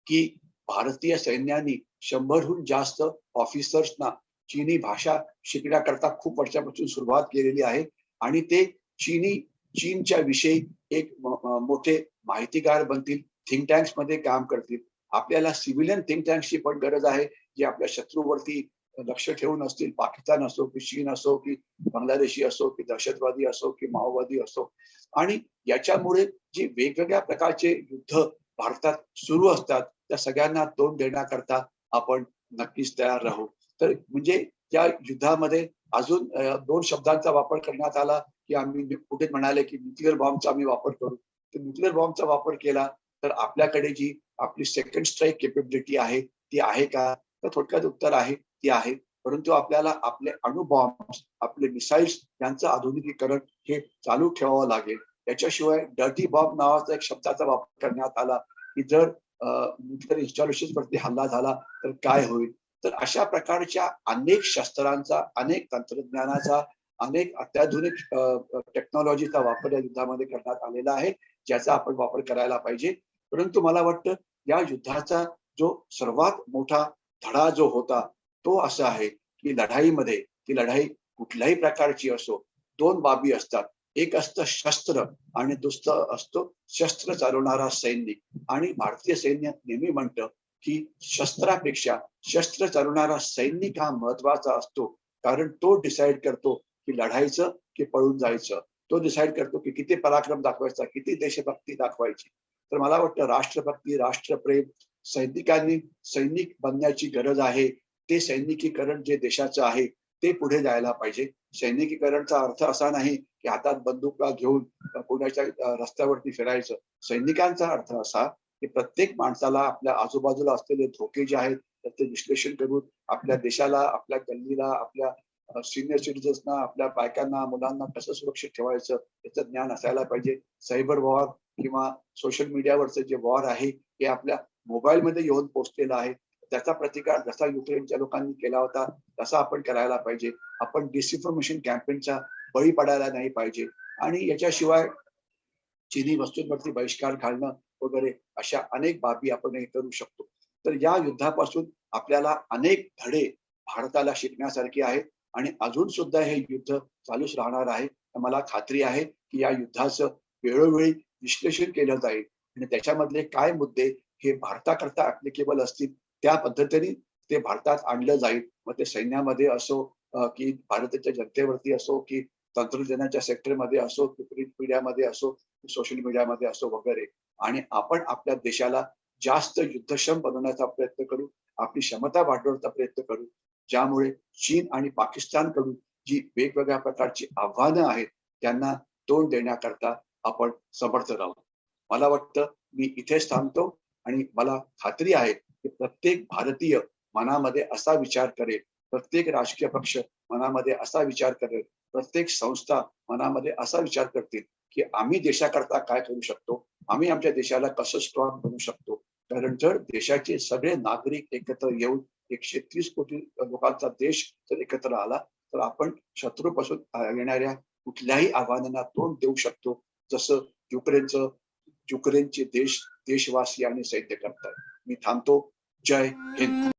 की भारतीय सैन्याने 100हून जास्त ऑफिसर्सना चीनी भाषा शिकण्याकरता खूप वर्षापासून सुरुवात केलेली आहे आणि ते चीनच्या विषयी एक मोठे माहितीगार बनतील, थिंक टँक्स मध्ये काम करतील. आपल्याला सिव्हिलियन थिंक टँक्सची पण गरज आहे, जे आपल्या शत्रूवरती लक्ष ठेवून असतील. पाकिस्तान असो की चीन असो की बांगलादेशी असो की दहशतवादी असो की माओवादी असो. आणि याच्यामुळे जी वेगवेगळ्या प्रकारचे युद्ध भारतात सुरू असतात त्या सगळ्यांना तोंड देण्याकरता आपण नक्कीच तयार राहू. तर म्हणजे त्या युद्धामध्ये अजून 2 शब्दांचा वापर करण्यात आला की आम्ही कुठे म्हणाले की न्यूक्लिअर बॉम्बचा आम्ही वापर करू. तर न्यूक्लिअर बॉम्बचा वापर केला तर आपल्याकडे जी आपली सेकंड स्ट्राईक केपेबिलिटी आहे ती आहे का? तर थोडक्यात उत्तर आहे, ती आहे. परंतु आपल्याला आपले अणुबॉम्ब्स, आपले मिसाईल्स यांचं आधुनिकीकरण हे चालू ठेवावं लागेल. याच्याशिवाय डर्टी बॉम्ब नावाचा एक शब्दाचा वापर करण्यात आला की जर न्यूक्लिअर इन्स्टॉलेशन्स वरती हल्ला झाला तर काय होईल. तर अशा प्रकारच्या अनेक शस्त्रांचा, अनेक तंत्रज्ञानाचा, अनेक अत्याधुनिक टेक्नॉलॉजीचा वापर या युद्धामध्ये करण्यात आलेला आहे, ज्याचा आपण वापर करायला पाहिजे. परंतु मला वाटतं या युद्धाचा जो सर्वात मोठा धडा जो होता तो असा आहे की लढाईमध्ये, ती लढाई कुठल्याही प्रकारची असो, 2 बाबी असतात. एक असतं शस्त्र आणि दुसरं असतो शस्त्र चालवणारा सैनिक. आणि भारतीय सैन्य नेहमी म्हणतं की शस्त्रापेक्षा शस्त्र चालवणारा सैनिक हा महत्वाचा असतो, कारण तो डिसाईड करतो की लढायचं की पळून जायचं. तो डिसाईड करतो की किती पराक्रम दाखवायचा, किती देशभक्ती दाखवायची. तर मला वाटतं राष्ट्रभक्ती, राष्ट्रप्रेम, सैनिकांनी सैनिक बनण्याची गरज आहे. ते सैनिकीकरण जे देशाचं आहे ते पुढे जायला पाहिजे. सैनिकीकरणचा अर्थ असा नाही की हातात बंदुका घेऊन पुण्याच्या रस्त्यावरती फिरायचं. सैनिकांचा अर्थ असा की प्रत्येक माणसाला आपल्या आजूबाजूला असलेले धोके जे आहेत त्याचे विश्लेषण करून आपल्या देशाला, आपल्या गल्लीला, आपल्या सिनियर सिटीजन्सना, आपल्या बायकांना, मुलांना कसं सुरक्षित ठेवायचं याचं ज्ञान असायला पाहिजे. सायबर वॉर किंवा सोशल मीडियावरचं जे वॉर आहे हे आपल्या मोबाईलमध्ये येऊन पोहोचलेलं आहे. त्याचा प्रतिकार जसा युक्रेनच्या लोकांनी केला होता तसा आपण करायला पाहिजे. आपण डिसइन्फॉर्मेशन कॅम्पेनचा बळी पडायला नाही पाहिजे. आणि याच्याशिवाय चीनी वस्तूंवरती बहिष्कार घालणं वगैरे अशा अनेक बाबी आपण हे करू शकतो. तर या युद्धापासून आपल्याला अनेक धडे भारताला शिकण्यासारखे आहेत आणि अजून सुद्धा हे युद्ध चालूच राहणार आहे. मला खात्री आहे, की या युद्धाचं वेळोवेळी विश्लेषण केलं जाईल आणि त्याच्यामधले काय मुद्दे हे भारताकरता ॲप्लिकेबल असतील, त्या पद्धतीने ते भारतात आणलं जाईल. मग ते सैन्यामध्ये असो की भारताच्या जनतेवरती असो, की तंत्रज्ञानाच्या सेक्टरमध्ये असो, की प्रिंट मीडियामध्ये असो, सोशल मीडियामध्ये असो वगैरे. आणि आपण आपल्या देशाला जास्त युद्धक्षम बनवण्याचा प्रयत्न करू, आपली क्षमता वाढवण्याचा प्रयत्न करू, ज्यामुळे चीन आणि पाकिस्तानकडून जी वेगवेगळ्या प्रकारची आव्हानं आहेत, त्यांना तोंड देण्याकरता आपण समर्थ राहू. मला वाटतं मी इथेच थांबतो आणि मला खात्री आहे, की प्रत्येक भारतीय मनामध्ये असा विचार करेल, प्रत्येक राजकीय पक्ष मनामध्ये असा विचार करेल, प्रत्येक संस्था मनामध्ये असा विचार करतील, की आम्ही देशाकरता काय करू शकतो? आम्ही आमच्या देशाला कसं स्ट्रॉंग बनवू शकतो? कारण जर देशाचे सगळे नागरिक एकत्र येऊन 130 कोटी लोकांचा देश जर एकत्र आला, तर आपण शत्रूपासून येणाऱ्या कुठल्याही आव्हानांना तोंड देऊ शकतो. जसं युक्रेनचं युक्रेनचे देशवासी आणि सैन्य करतायत. मी थांबतो. जय हिंद.